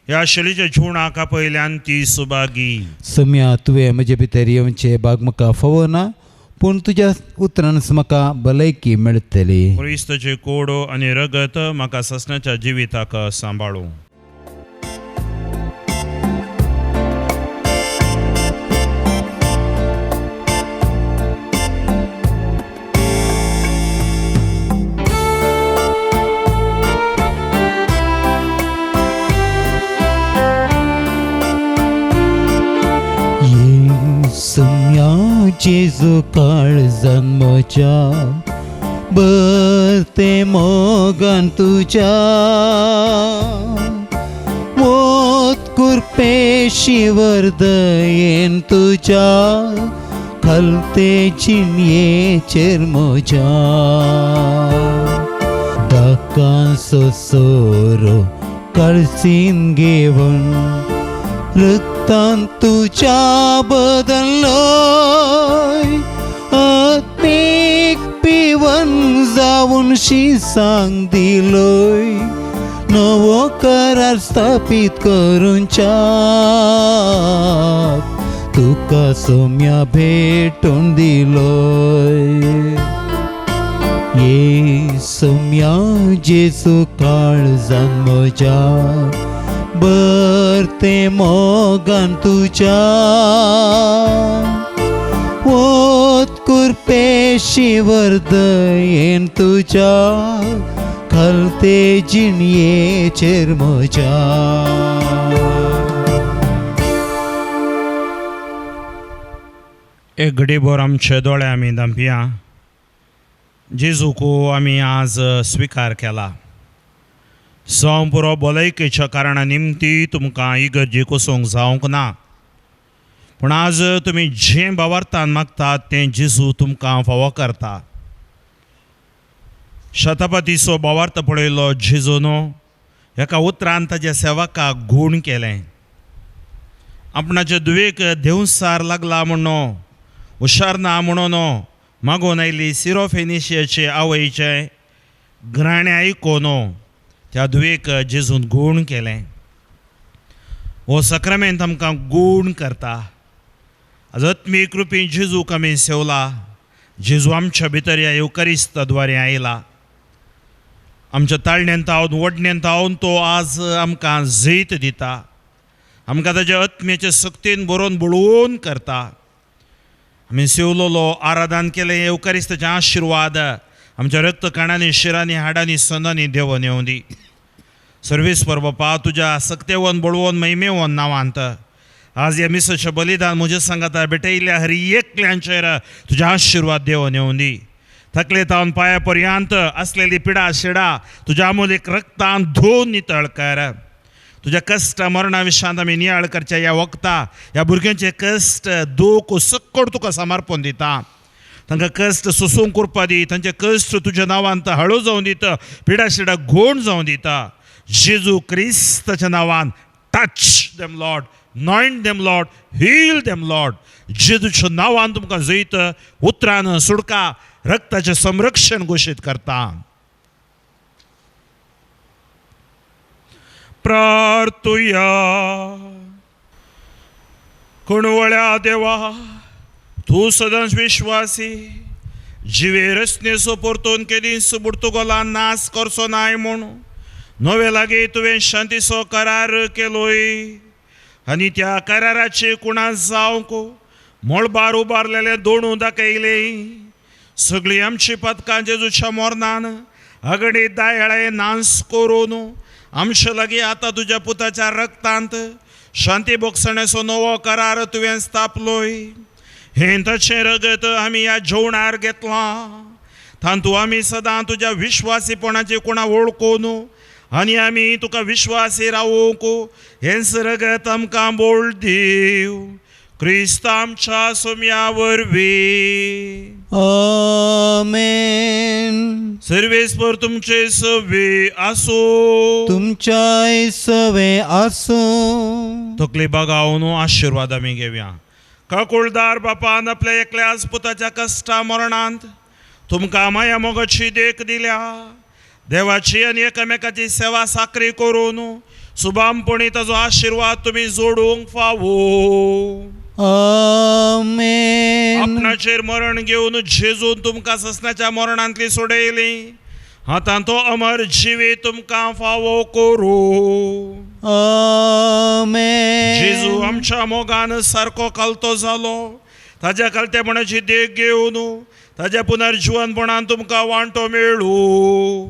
Speaker 2: ह्या शेळीच्या जिवणाका पयल्यान ती सुभागी.
Speaker 8: सम्या तुवें म्हजे भितर येवचें भाग म्हाका फावो ना, पूण तुज्या उतरांस म्हाका भलायकी मेळटली.
Speaker 2: क्रिस्ताचे कोडो आनी रगत म्हाका ससनाच्या जिविताक सांबाळूं.
Speaker 8: सम्या जेजू काळजान म्हज्या बरते मोगान तुज्या मोत कुरपेशी वर्दयेन तुज्या खलते चिनयेचेर म्हज्या दाकांचो सोरो कळसीन घेवन रक्तान तुज्या बदल्लोय आत्मीक पिवन जावन शिसांक दिलोय नवो करार स्थापीत करूंच्या तुका सोम्या भेटून दिलोय. ये सोम्या जेजू काळजान म्हज्या बरते मोगान तुज्या वोत कुरपेशी वर्दयेन तुज्या खलते जिणयेचेर म्हज्या.
Speaker 2: एक घडीभर आमचे दोळे आमी धांपया. जेजूको आमी आज स्विकार केला. संपुरो भलायकेच्या कारणा निमती तुमकां इगर्जेक वचूंक जावंक ना, पूण आज तुमी जें भावार्थान मागतात तें जेजू तुमकां फावो करता. शतपतीचो भावार्थ पळयलो जेजूनो एका उतरान ताच्या सेवकाक गूण केलें. आपणाच्या दुवेक देंवसार लागला म्हणून हुशार ना म्हणून मागून आयली सिरोफेनिशियाचे आवयचे घराणें आयकून त्या दुवेक जेजून गूण केलें. हो सक्रामेंत आमकां गूण करता. आज आत्मीक रुपी जेजूक आमी सेवला. जेजू आमच्या भितर ह्या युकरिस्ताद्वारे आयला. आमच्या ताळण्यांत हांवन वडण्यांत हांवन तो आज आमकां जैत दिता. आमकां ताच्या आत्म्याचे सक्तीन बरोवन बुडवून करता. आमी सेवलोलो आराधन केलें युकरिस्ताचें आशिर्वाद आमच्या रक्त कणांनी शिरांनी हाडांनी सनांनी देवन येवं दी. सर्वेस्पर बापा तुज्या सक्तेवन बळवून महिमेवन नांवांत आज ह्या मिसाचें बलिदान म्हज्या सांगाता भेटयिल्ल्या हर एकल्यांचेर तुज्या आशिर्वाद देवन येवं दी. थकले तावन पांया पर्यंत असलेली पिडा शिडा तुज्या अमोलीक रक्तान धुवन नितळ कर. तुज्या कश्ट मरणा विशांत आमी नियाळ करच्या ह्या वखदा ह्या भुरग्यांचे कश्ट दूख सक्कड तुका समर्पण दिता. तांकां कश्ट सोसूंक करपा दी. तांचे कश्ट तुज्या नांवांत हळू जावं दिता. पिडा शिडा घोण जावं दिता. जेजू क्रिस्ताच्या नांवान touch them Lord, anoint them Lord, heal them Lord. जेजूच्या नांवान तुमकां जैत उतरान सुडका रक्ताचें संरक्षण घोशीत करता. प्रार्थुया. कुणवळ्या देवा तूं सदांच विश्वासी जिवे रचनेचो परतून केदींच बुडतुगोला नाश करचो नाय म्हूण नवे लागीं तुवें शांतीचो करार केलोय आनी त्या कराराची कुणां जावंक मळबार उबारलेले दोणू दाखयले. सगळीं आमची पदकां जेजूच्या मोरनान अगडीत दायळे नाश करून आमचे लागीं आतां तुज्या पुताच्या रक्तांत शांती बक्षण्याचो नवो करार तुवें स्थापलोय. हें ताचें रगत आमी ह्या जेवणार घेतलां. तांतू आमी सदां तुज्या विश्वासीपणाची कुणां वळखून आनी आमी तुका विश्वासी रावूंक हेंच रगत आमकां बोल दीव. क्रिस्त आमच्या सोम्या वरवीं.
Speaker 8: आमेन.
Speaker 2: सर्वेस्पर तुमचे सवे आसूं.
Speaker 8: तुमच्याय सवे आसूं.
Speaker 2: तकली बगावन आशिर्वाद आमी घेवया. काकुळदार बापान आपल्या एकल्याच पुताच्या कश्टा मरणांत तुमकां माया मोगाची देख दिल्या. देवाची आनी एकामेकाची सेवा साकरी करून सुबामपणी ताजो आशिर्वाद तुमी जोडूंक फावो.
Speaker 8: आमेन.
Speaker 2: आपणाचेर मरण घेवन जेजून तुमकां ससण्याच्या मरणांतली सोडयली. आतां तो अमर जिवी तुमकां फावो करूं.
Speaker 8: आमेन.
Speaker 2: जेजू आमच्या मोगान सारको कालतो जालो. ताज्या कालतेपणाची देख घेवन ताज्या पुनर्जीवनपणान तुमकां वांटो मेळूं.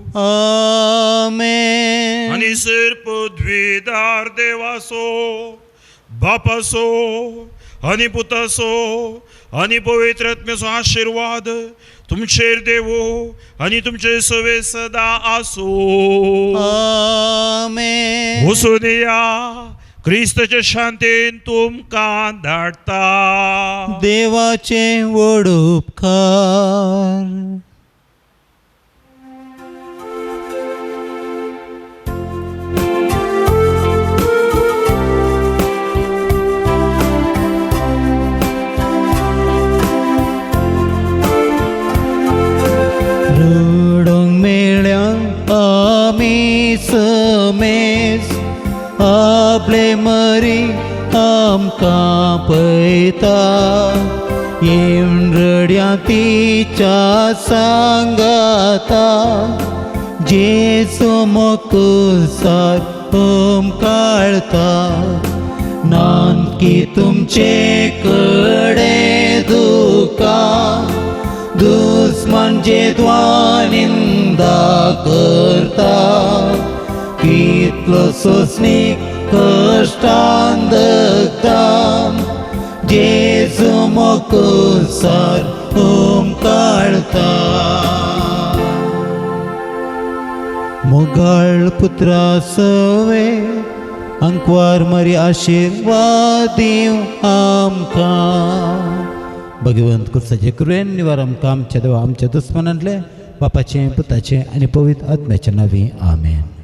Speaker 8: आमेन.
Speaker 2: आनी सर पदवीदार देवासो बापासो आनी पुतासो आनी पवित्र आत्म्याचो आशिर्वाद तुमचेर देवो आनी तुमचे सवे सदा आसो.
Speaker 8: आमेन.
Speaker 2: वचून या. क्रिस्ताच्या शांतीन तुमकां धाडटा.
Speaker 8: देवाचे व्हड उपकार. रडोंक मेळ्या आमी समेस आपले मरी आमकां पळयता. येवन रड्या तिच्या सांगाता. जेसो मोकुसार ओमकाळता. नानकी तुमचे कडे दुका. दुस्मान जे द्वानिंदा करता. कितलो सोसनीक कश्टान दगता. जेजू मोकुसार ओमकाळता. मोगाळ पुत्रा सवे अंकवार मरी आशिर्वाद दिव आमकां. भगवंत कुर्साचे कृपेन निवार आमकां आमच्या देवा आमच्या दुस्मनांतले बापाचे पुताचे आनी पवित्र आत्म्याचे नांवी. आमेन.